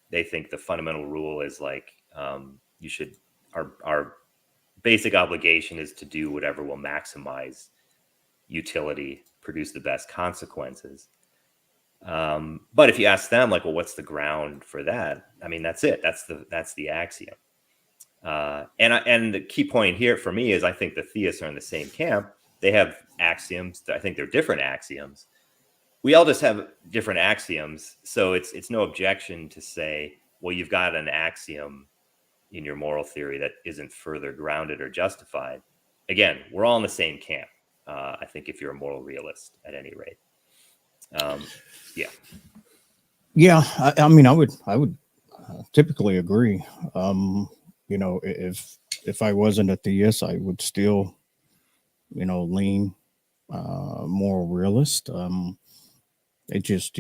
they think the fundamental rule is like our basic obligation is to do whatever will maximize utility, produce the best consequences. But if you ask them, like, well, what's the ground for that? I mean, that's it. That's the axiom. And the key point here for me is I think the theists are in the same camp. They have axioms. I think they're different axioms. We all just have different axioms. So it's no objection to say, well, you've got an axiom in your moral theory that isn't further grounded or justified. Again, we're all in the same camp. I think if you're a moral realist at any rate. Yeah. I mean, I would typically agree. If I wasn't a theist, I would still, lean moral realist. It just,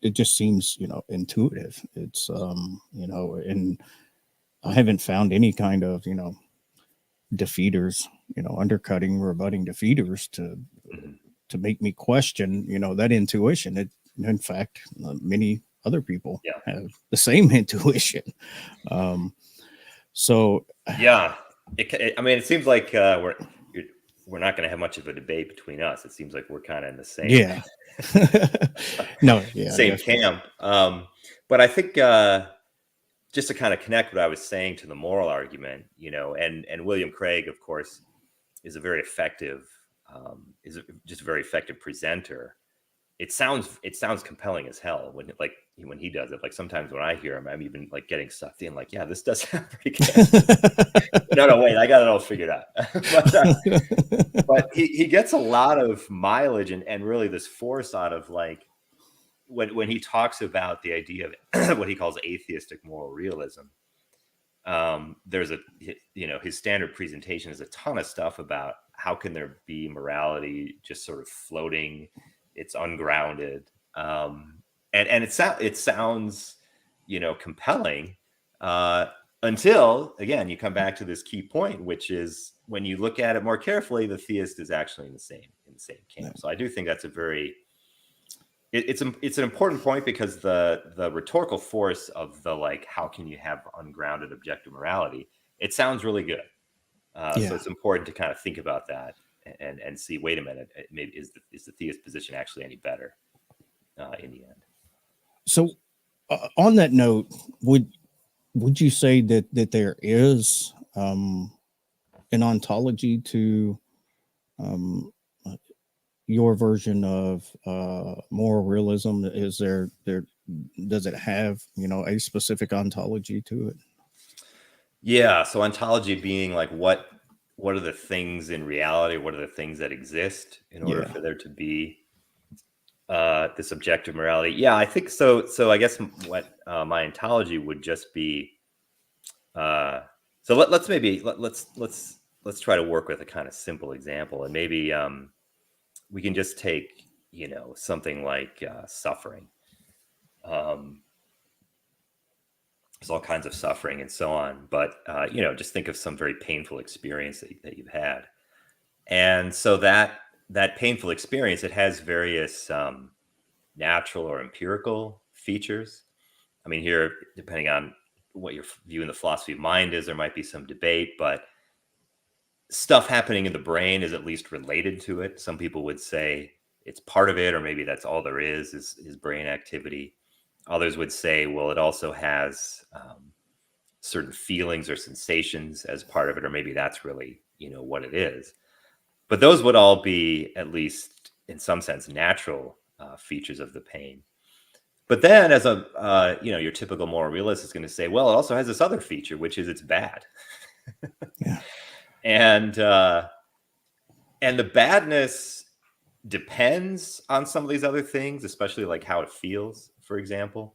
it just seems, intuitive. It's, and I haven't found any kind of, defeaters, undercutting, rebutting defeaters to make me question, that intuition. In fact, many other people have the same intuition. It seems like we're not going to have much of a debate between us. It seems like we're kind of in the same same camp. But I think just to kind of connect what I was saying to the moral argument, and William Craig, of course, is a very effective presenter. It sounds compelling as hell when he does it. Like sometimes when I hear him, I'm even like getting sucked in. Like, yeah, this does sound pretty good. No, wait, I got it all figured out. but he gets a lot of mileage and really this force out of like when he talks about the idea of what he calls atheistic moral realism. There's his standard presentation is a ton of stuff about how can there be morality just sort of floating. It's ungrounded. And it sounds, compelling until, again, you come back to this key point, which is when you look at it more carefully, the theist is actually in the same camp. So I do think that's it's an important point because the rhetorical force of the, like, how can you have ungrounded objective morality? It sounds really good. So it's important to kind of think about that and see, wait a minute, maybe is the theist position actually any better in the end? So on that note, would you say that there is an ontology to your version of moral realism? Is does it have, a specific ontology to it? Yeah. So ontology being like what are the things in reality? What are the things that exist in order for there to be this objective morality? Yeah, I think so. So I guess what my ontology would just be. So let's try to work with a kind of simple example, and maybe we can just take something like suffering. There's all kinds of suffering and so on, but just think of some very painful experience that you've had, and so that painful experience, it has various natural or empirical features. I mean, here, depending on what your view in the philosophy of mind is, there might be some debate, but stuff happening in the brain is at least related to it. Some people would say it's part of it, or maybe that's all there is brain activity. Others would say, well, it also has certain feelings or sensations as part of it, or maybe that's really, what it is. But those would all be, at least in some sense, natural features of the pain. But then, as your typical moral realist is going to say, well, it also has this other feature, which is it's bad. Yeah. And the badness depends on some of these other things, especially like how it feels, for example.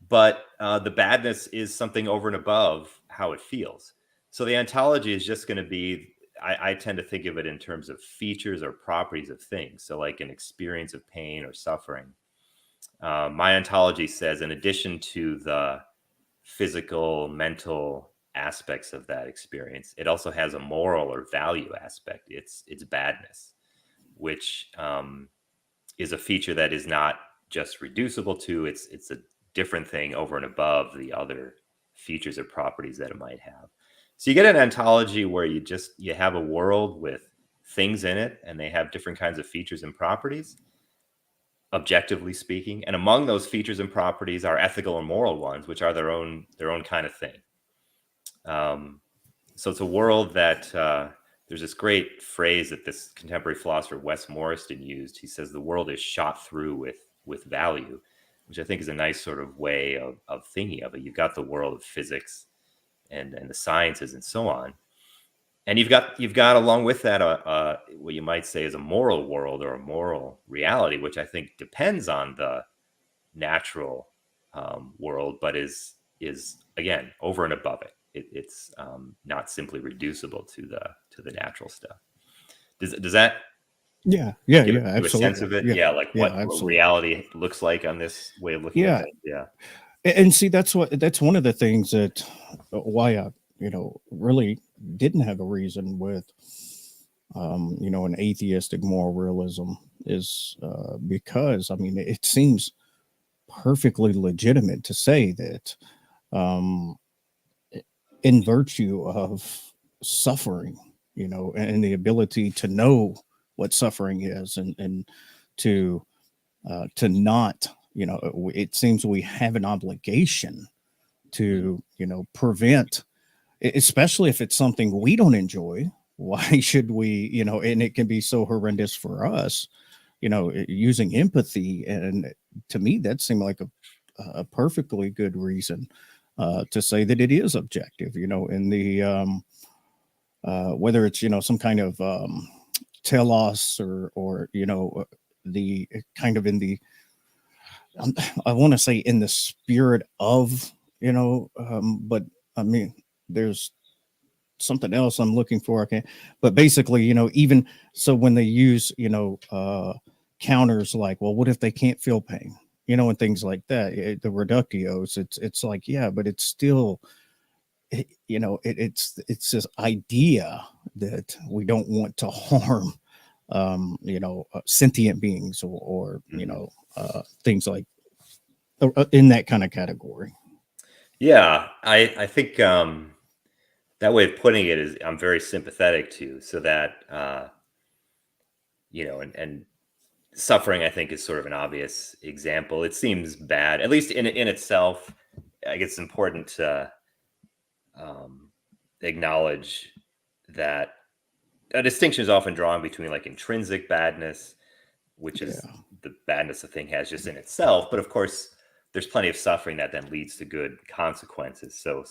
But the badness is something over and above how it feels. So the ontology is just going to be, I tend to think of it in terms of features or properties of things. So like an experience of pain or suffering. My ontology says, in addition to the physical, mental aspects of that experience, it also has a moral or value aspect. It's badness, which is a feature that is not just reducible to, it's a different thing over and above the other features or properties that it might have. So you get an ontology where you have a world with things in it, and they have different kinds of features and properties, objectively speaking. And among those features and properties are ethical and moral ones, which are their own kind of thing. So it's a world that there's this great phrase that this contemporary philosopher Wes Morriston used. He says the world is shot through with value, which I think is a nice sort of way of thinking of it. You've got the world of physics and the sciences and so on, and you've got along with that what you might say is a moral world or a moral reality, which I think depends on the natural world, but is again over and above it. It's not simply reducible to the natural stuff. Does that give you absolutely. a sense of it? Like what reality looks like on this way of looking at it. Yeah. And see, that's one of the things that why I really didn't have a reason with an atheistic moral realism is because, I mean, it seems perfectly legitimate to say that in virtue of suffering, and the ability to know what suffering is, and to not, it seems we have an obligation to, prevent, especially if it's something we don't enjoy. Why should we, and it can be so horrendous for us, using empathy. And to me, that seemed like a perfectly good reason to say that it is objective, in the whether it's some kind of telos or the kind of in the I want to say in the spirit of but I mean there's something else I'm looking for. Okay, but basically even so when they use counters like, well, what if they can't feel pain, and things like that, the reductios, it's like, yeah, but it's still it's this idea that we don't want to harm sentient beings or things like in that kind of category. Yeah, I think that way of putting it is I'm very sympathetic to, so that and suffering, I think, is sort of an obvious example. It seems bad, at least in itself. I guess it's important to acknowledge that a distinction is often drawn between like intrinsic badness, which is the badness a thing has just in itself, but of course there's plenty of suffering that then leads to good consequences. So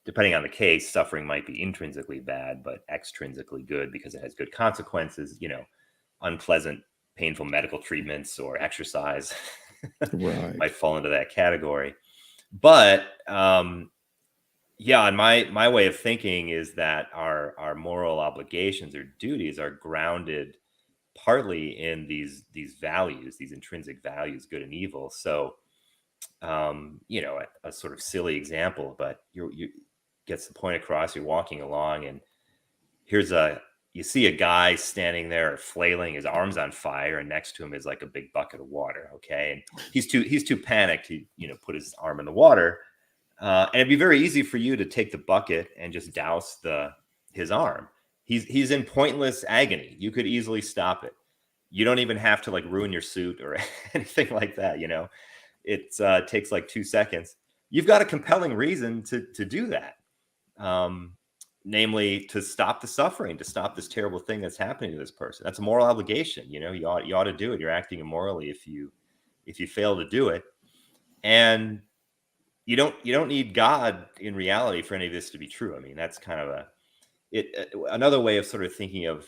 depending on the case, suffering might be intrinsically bad, but extrinsically good because it has good consequences, unpleasant, painful medical treatments or exercise Right. might fall into that category. But yeah, and my way of thinking is that our moral obligations or duties are grounded partly in these values, these intrinsic values, good and evil. So, a sort of silly example, but you gets the point across. You're walking along, and you see a guy standing there flailing, his arms on fire, and next to him is like a big bucket of water. Okay, and he's too panicked to put his arm in the water, and it'd be very easy for you to take the bucket and just douse his arm. He's in pointless agony. You could easily stop it. You don't even have to like ruin your suit or anything like that. It takes like 2 seconds. You've got a compelling reason to do that. Namely, to stop the suffering, to stop this terrible thing that's happening to this person. That's a moral obligation. You ought to do it. You're acting immorally if you fail to do it. And you don't need God in reality for any of this to be true. I mean, that's kind of another way of sort of thinking of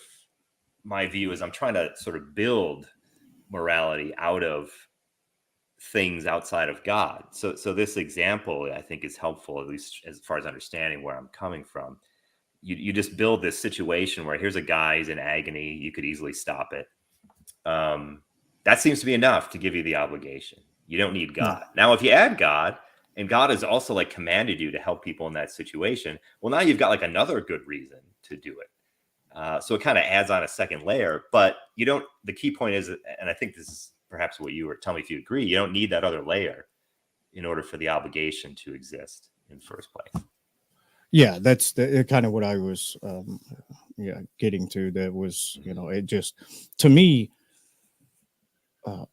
my view is I'm trying to sort of build morality out of things outside of God. So this example, I think, is helpful, at least as far as understanding where I'm coming from. You just build this situation where here's a guy, he's in agony. You could easily stop it. That seems to be enough to give you the obligation. You don't need God. No. Now, if you add God, and God has also like commanded you to help people in that situation, well, now you've got like another good reason to do it. So it kind of adds on a second layer, but the key point is, and I think this is perhaps what you were, tell me if you agree, you don't need that other layer in order for the obligation to exist in the first place. Yeah, that's kind of what I was getting to. That was, it just, to me,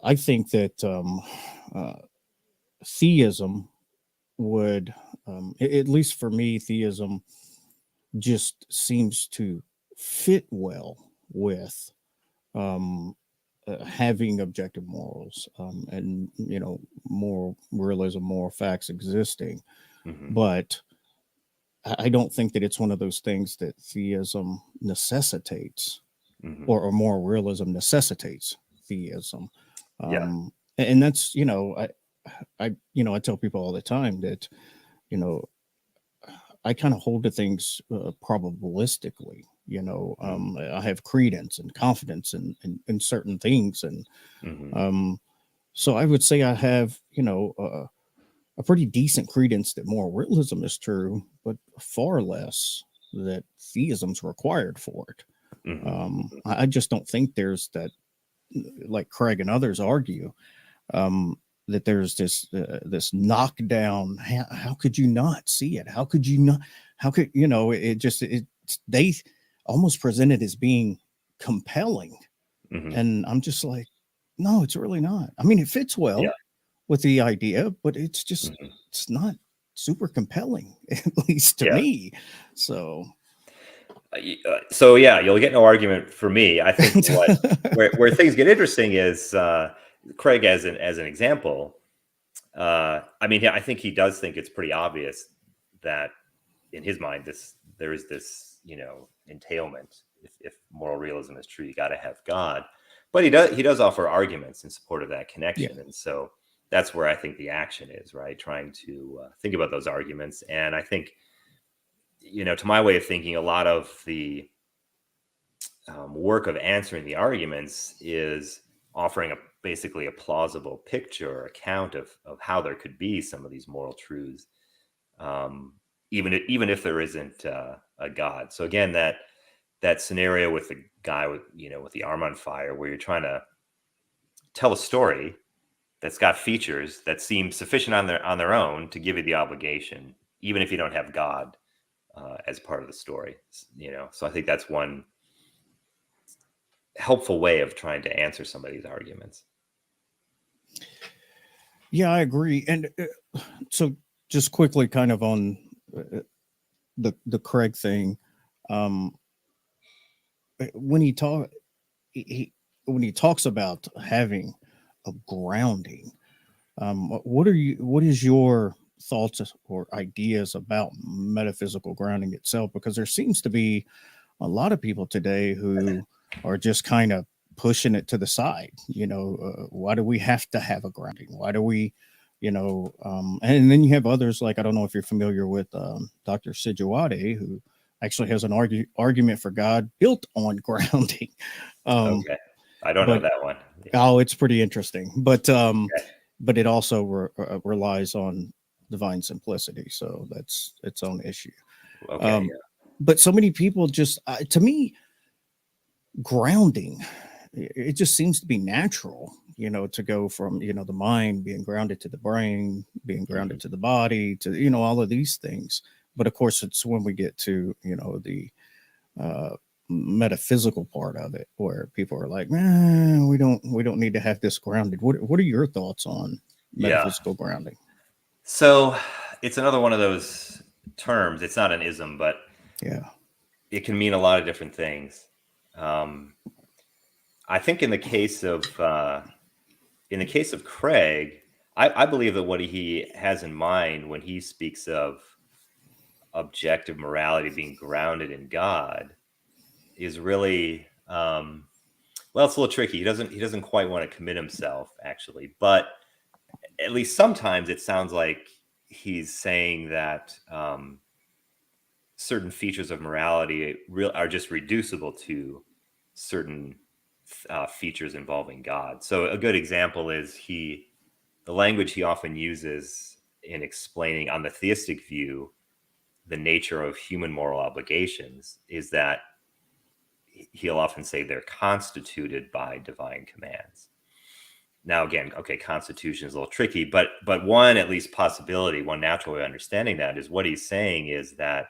I think that theism would, at least for me, theism just seems to fit well with having objective morals and moral realism, moral facts existing. Mm-hmm. But I don't think that it's one of those things that theism necessitates, mm-hmm. or moral realism necessitates theism. And that's, I tell people all the time that, I kind of hold to things probabilistically. I have credence and confidence in certain things, and mm-hmm. So I would say I have, a pretty decent credence that moral realism is true, but far less that theism's required for it. Mm-hmm. I just don't think there's that, like Craig and others argue, that there's this knockdown. How could you not see it? How could you not? How could they almost present it as being compelling, mm-hmm. and I'm just like, no, it's really not. I mean, it fits well with the idea, but it's just it's not super compelling, at least to me. So yeah, you'll get no argument for me. I think where things get interesting is Craig as an example. I mean, I think he does think it's pretty obvious that in his mind there is this entailment. If moral realism is true, you got to have God. But he does offer arguments in support of that connection, and so that's where I think the action is, right? Trying to think about those arguments, and I think to my way of thinking, a lot of the work of answering the arguments is offering basically a plausible picture or account of how there could be some of these moral truths, even if there isn't a God. So again, that scenario with the guy with the arm on fire, where you're trying to tell a story that's got features that seem sufficient on their own to give you the obligation, even if you don't have God as part of the story. So I think that's one helpful way of trying to answer some of these arguments. Yeah, I agree. And so just quickly, kind of on the Craig thing, when he talks about having a grounding, what is your thoughts or ideas about metaphysical grounding itself, because there seems to be a lot of people today who are just kind of pushing it to the side. Why do we have to have a grounding? Why do we, and then you have others like, I don't know if you're familiar with Dr. Sijuwade, who actually has an argument for God built on grounding. Okay. I don't know that one. Yeah. Oh, it's pretty interesting, but it also relies on divine simplicity. So that's its own issue. Okay. But so many people just, to me, grounding, it just seems to be natural, to go from, the mind being grounded to the brain, being grounded to the body, to, all of these things. But of course, it's when we get to, the metaphysical part of it, where people are like, we don't need to have this grounded. What are your thoughts on metaphysical grounding? So it's another one of those terms. It's not an ism, but it can mean a lot of different things. I think in the case of Craig, I believe that what he has in mind when he speaks of objective morality being grounded in God is really, well, it's a little tricky. He doesn't quite want to commit himself, actually, but at least sometimes it sounds like he's saying that certain features of morality are just reducible to certain features involving God. So a good example is the language he often uses in explaining on the theistic view the nature of human moral obligations is that he'll often say they're constituted by divine commands. Now, again, okay, constitution is a little tricky, but one at least possibility, one natural way of understanding that is what he's saying is that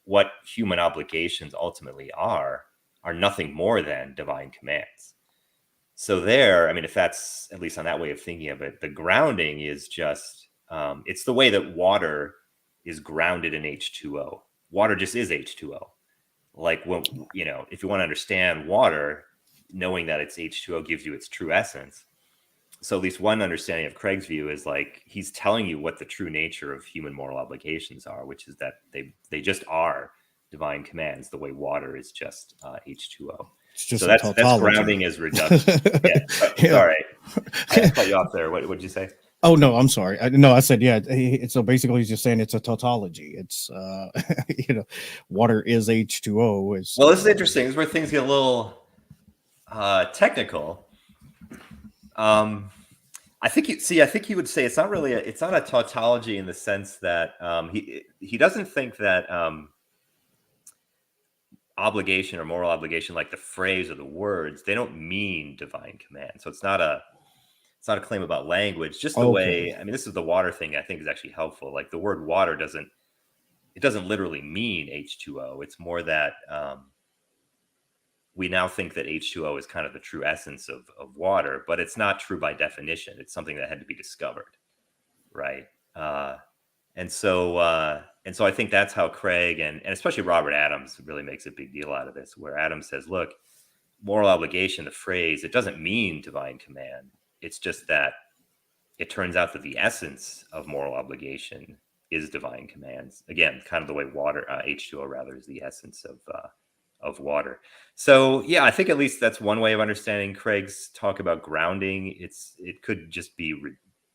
what human obligations ultimately are nothing more than divine commands. So there, I mean, if that's at least on that way of thinking of it, the grounding is just, it's the way that water is grounded in H2O. Water just is H2O. Like, when, if you want to understand water, knowing that it's H2O gives you its true essence. So at least one understanding of Craig's view is like, he's telling you what the true nature of human moral obligations are, which is that they just are divine commands, the way water is just H2O. So that's grounding as reduction. Sorry, I cut you off there. What did you say? Oh no, I'm sorry. I said so basically he's just saying it's a tautology. It's water is H2O. Well, this is interesting. This is where things get a little technical. I think he would say it's not a tautology in the sense that he doesn't think that obligation or moral obligation, like the phrase or the words, they don't mean divine command. So it's not a claim about language, just the way, I mean, this is the water thing I think is actually helpful. Like the word water doesn't literally mean H2O. It's more that we now think that H2O is kind of the true essence of water, but it's not true by definition. It's something that had to be discovered, right? And so I think that's how Craig and especially Robert Adams really makes a big deal out of this, where Adams says, look, moral obligation, the phrase, it doesn't mean divine command. It's just that it turns out that the essence of moral obligation is divine commands. Again, kind of the way water, H2O rather, is the essence of water. So yeah, I think at least that's one way of understanding Craig's talk about grounding. It could just be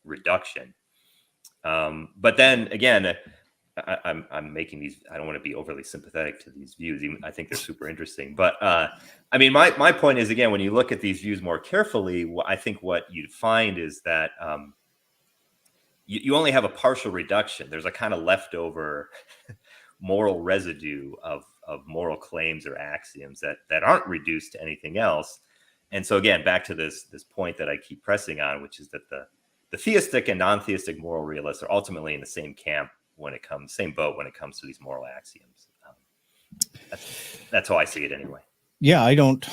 reduction. But then again, I'm making these, I don't want to be overly sympathetic to these views. Even I think they're super interesting. But I mean, my point is, again, when you look at these views more carefully, I think what you'd find is that you only have a partial reduction. There's a kind of leftover moral residue of moral claims or axioms that aren't reduced to anything else. And so again, back to this point that I keep pressing on, which is that the theistic and non-theistic moral realists are ultimately in the same camp same boat when it comes to these moral axioms. That's how I see it anyway. Yeah, I don't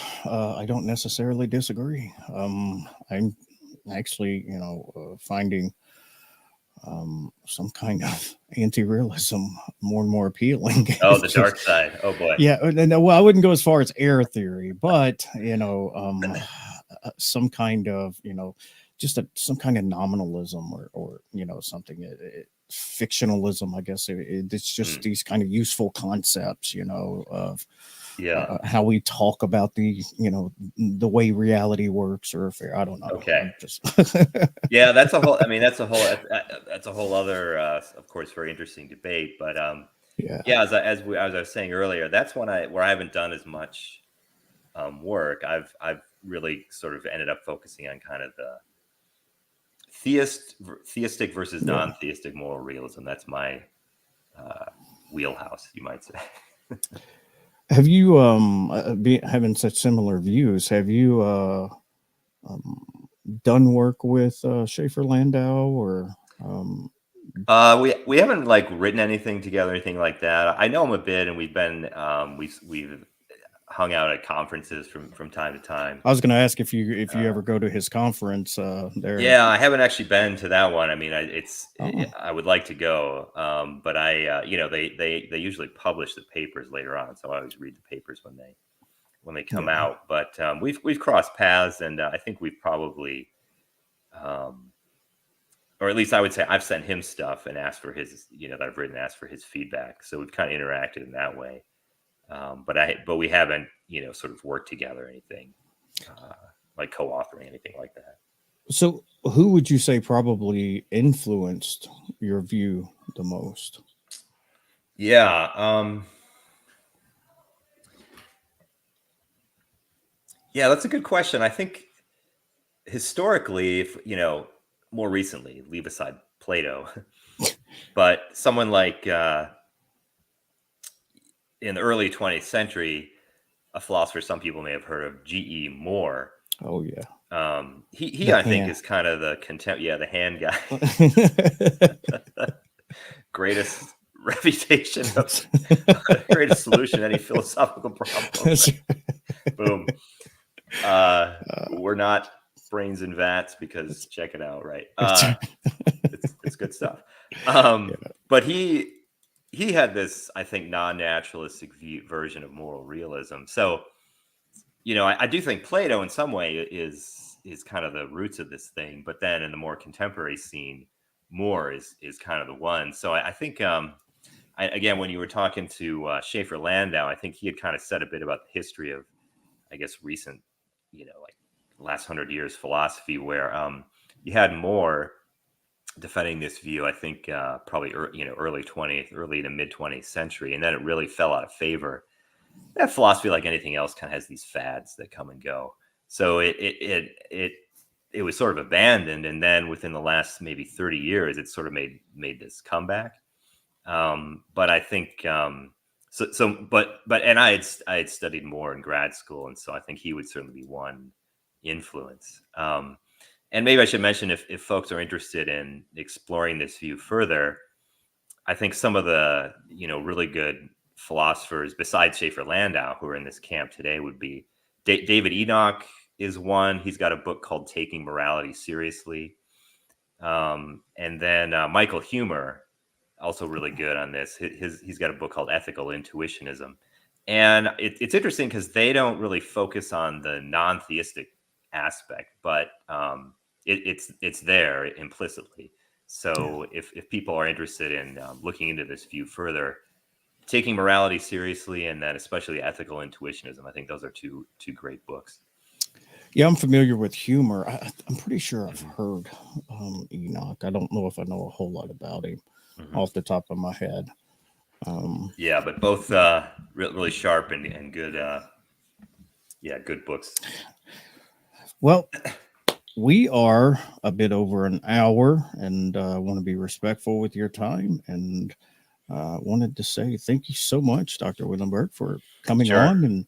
necessarily disagree. I'm actually, finding some kind of anti-realism more and more appealing. Oh, the dark side. Oh boy. Yeah. Well, I wouldn't go as far as error theory, but some kind of, some kind of nominalism or something. Fictionalism, I guess. It's just these kind of useful concepts, of how we talk about the way reality works, or if I don't know. Okay. Just Yeah, that's a whole. I mean, that's a whole other, of course, very interesting debate. But yeah, as I was saying earlier, that's where I haven't done as much work. I've really sort of ended up focusing on kind of the theistic versus non-theistic moral realism. That's my wheelhouse, you might say. Have you having such similar views? Have you done work with Schaefer Landau or? We haven't like written anything together, anything like that. I know him a bit, and we've been we've hung out at conferences from time to time. I was going to ask if you ever go to his conference there. Yeah, I haven't actually been to that one. I mean, I would like to go, but they usually publish the papers later on, so I always read the papers when they come out. But we've crossed paths, and I think we've probably, or at least I would say I've sent him stuff and asked for his, that I've written, asked for his feedback. So we've kind of interacted in that way. But we haven't, sort of worked together or anything, like co-authoring, anything like that. So who would you say probably influenced your view the most? Yeah. Yeah, that's a good question. I think historically, if, more recently, leave aside Plato, but someone like, in the early 20th century, a philosopher some people may have heard of, G.E. Moore. Oh yeah. He I think is kind of the the hand guy. Greatest reputation of greatest solution to any philosophical problem. Boom. We're not brains in vats because check it out, right? It's good stuff. But he had this, I think, non-naturalistic version of moral realism. So, I do think Plato in some way is kind of the roots of this thing. But then in the more contemporary scene, Moore is kind of the one. So I think, again, when you were talking to Schaefer Landau, I think he had kind of said a bit about the history of, I guess, recent, like last 100 years philosophy, where you had Moore defending this view, I think probably early to mid 20th century, and then it really fell out of favor. That philosophy, like anything else, kind of has these fads that come and go. So it was sort of abandoned, and then within the last maybe 30 years, it sort of made this comeback. But I think but I had studied more in grad school, and so I think he would certainly be one influence. And maybe I should mention, if folks are interested in exploring this view further, I think some of the, really good philosophers besides Schaefer Landau who are in this camp today would be David Enoch is one. He's got a book called Taking Morality Seriously. And then Michael Huemer, also really good on this. He's got a book called Ethical Intuitionism. And it's interesting because they don't really focus on the non-theistic aspect, but it's there implicitly. So if people are interested in looking into this view further, Taking Morality Seriously, and then especially Ethical Intuitionism, I think those are two great books. Yeah, I'm familiar with Huemer. I'm pretty sure I've heard Enoch. I don't know if I know a whole lot about him off the top of my head. Yeah, but both really sharp and good. Good books. Well, we are a bit over an hour, and want to be respectful with your time, and wanted to say thank you so much, Dr. Wielenberg, for coming on and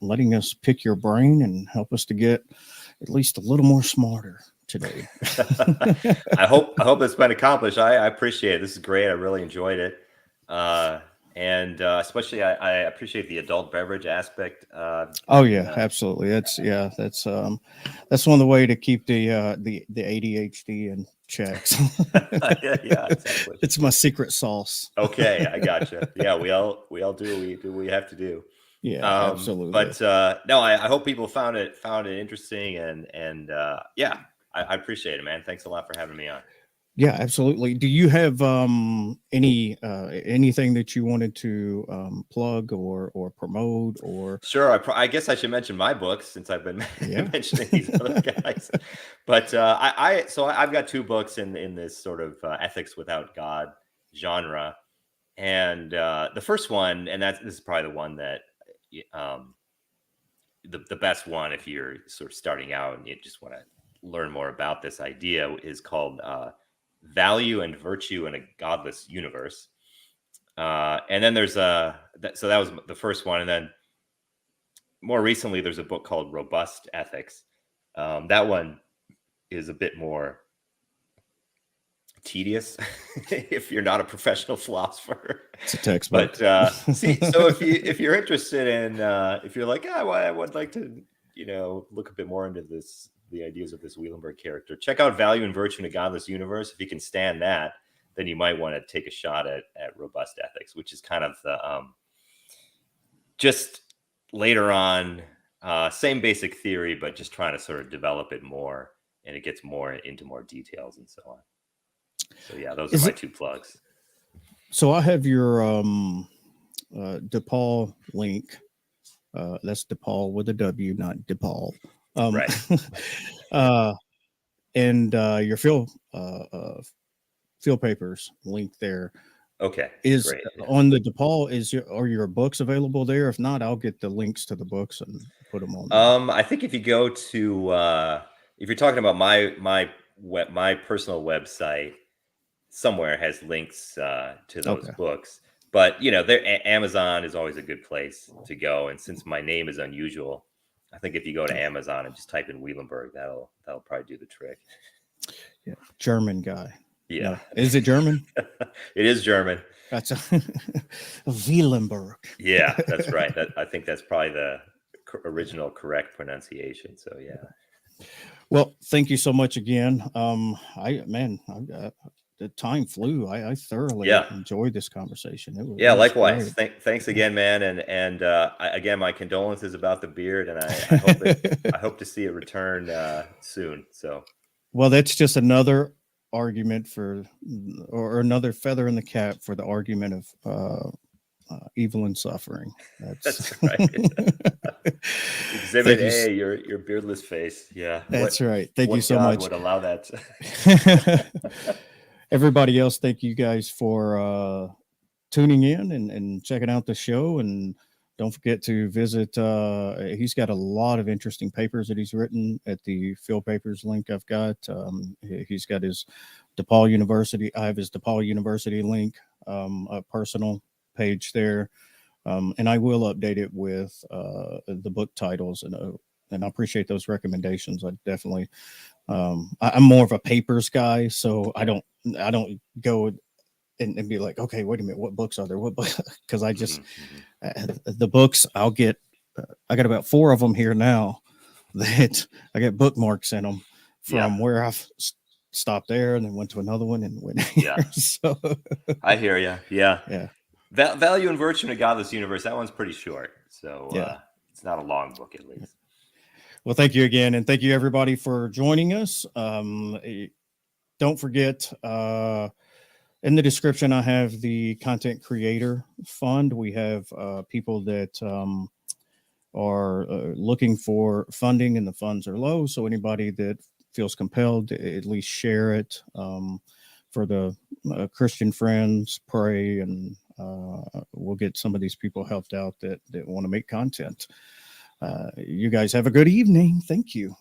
letting us pick your brain and help us to get at least a little more smarter today. I hope it's been accomplished. I appreciate it. This is great. I really enjoyed it. And especially I appreciate the adult beverage aspect. Oh yeah, absolutely. That's one of the way to keep the ADHD in check. yeah, exactly. It's my secret sauce. Okay, I gotcha. Yeah, we all do what we have to do. Yeah, absolutely. But no, I hope people found it interesting, and I appreciate it, man. Thanks a lot for having me on. Yeah, absolutely. Do you have anything that you wanted to plug or promote or? Sure. I guess I should mention my books since I've been mentioning these other guys. But so I've got 2 books in this sort of ethics without God genre, and the first one, and this is probably the one that the best one if you're sort of starting out and you just want to learn more about this idea, is called Value and Virtue in a Godless Universe. And then there's so that was the first one. And then more recently, there's a book called Robust Ethics. That one is a bit more tedious if you're not a professional philosopher. It's a textbook. But so if you're interested in, if you're like, I would like to, look a bit more into the ideas of this Wielenberg character, check out Value and Virtue in a Godless Universe. If you can stand that, then you might want to take a shot at Robust Ethics, which is kind of the just later on, same basic theory, but just trying to sort of develop it more, and it gets more into more details and so on. So yeah, those are my 2 plugs. So I have your Depauw link. That's Depauw with a W, not Depauw. Right. And your field papers link there. Okay. Is great. On the Depauw, are your books available there? If not, I'll get the links to the books and put them on there. I think if you go to if you're talking about my personal website, somewhere has links to those books. But Amazon is always a good place to go. And since my name is unusual, I think if you go to Amazon and just type in Wielenberg, that'll probably do the trick. Yeah, German guy. Yeah, no. Is it German? It is German. That's a Wielenberg. Yeah, that's right. I think that's probably the original correct pronunciation. So yeah. Well, thank you so much again. The time flew. I thoroughly enjoyed this conversation. It was likewise. Thanks again, man. And again, my condolences about the beard, and I hope to see it return soon. So, well, that's just another argument or another feather in the cap for the argument of evil and suffering. That's right. Exhibit A, your beardless face. Yeah, that's right. Thank you so much. Would allow that. Everybody else, thank you guys for tuning in and checking out the show. And don't forget to visit. He's got a lot of interesting papers that he's written at the field papers link I've got. He's got his Depauw University. I have his Depauw University link, a personal page there. And I will update it with the book titles. And I appreciate those recommendations. I definitely, I'm more of a papers guy, so I don't go and be like, okay, wait a minute, what books are there? What book? Because I just the books I'll get. I got about 4 of them here now that I got bookmarks in them from where I've stopped there and then went to another one and went here. So I hear you. Yeah. Value and Virtue in a Godless Universe. That one's pretty short, so it's not a long book at least. Well, thank you again. And thank you everybody for joining us. Don't forget, in the description, I have the Content Creator Fund. We have people that are looking for funding and the funds are low. So anybody that feels compelled to at least share it for the Christian friends, pray, and we'll get some of these people helped out that want to make content. You guys have a good evening. Thank you.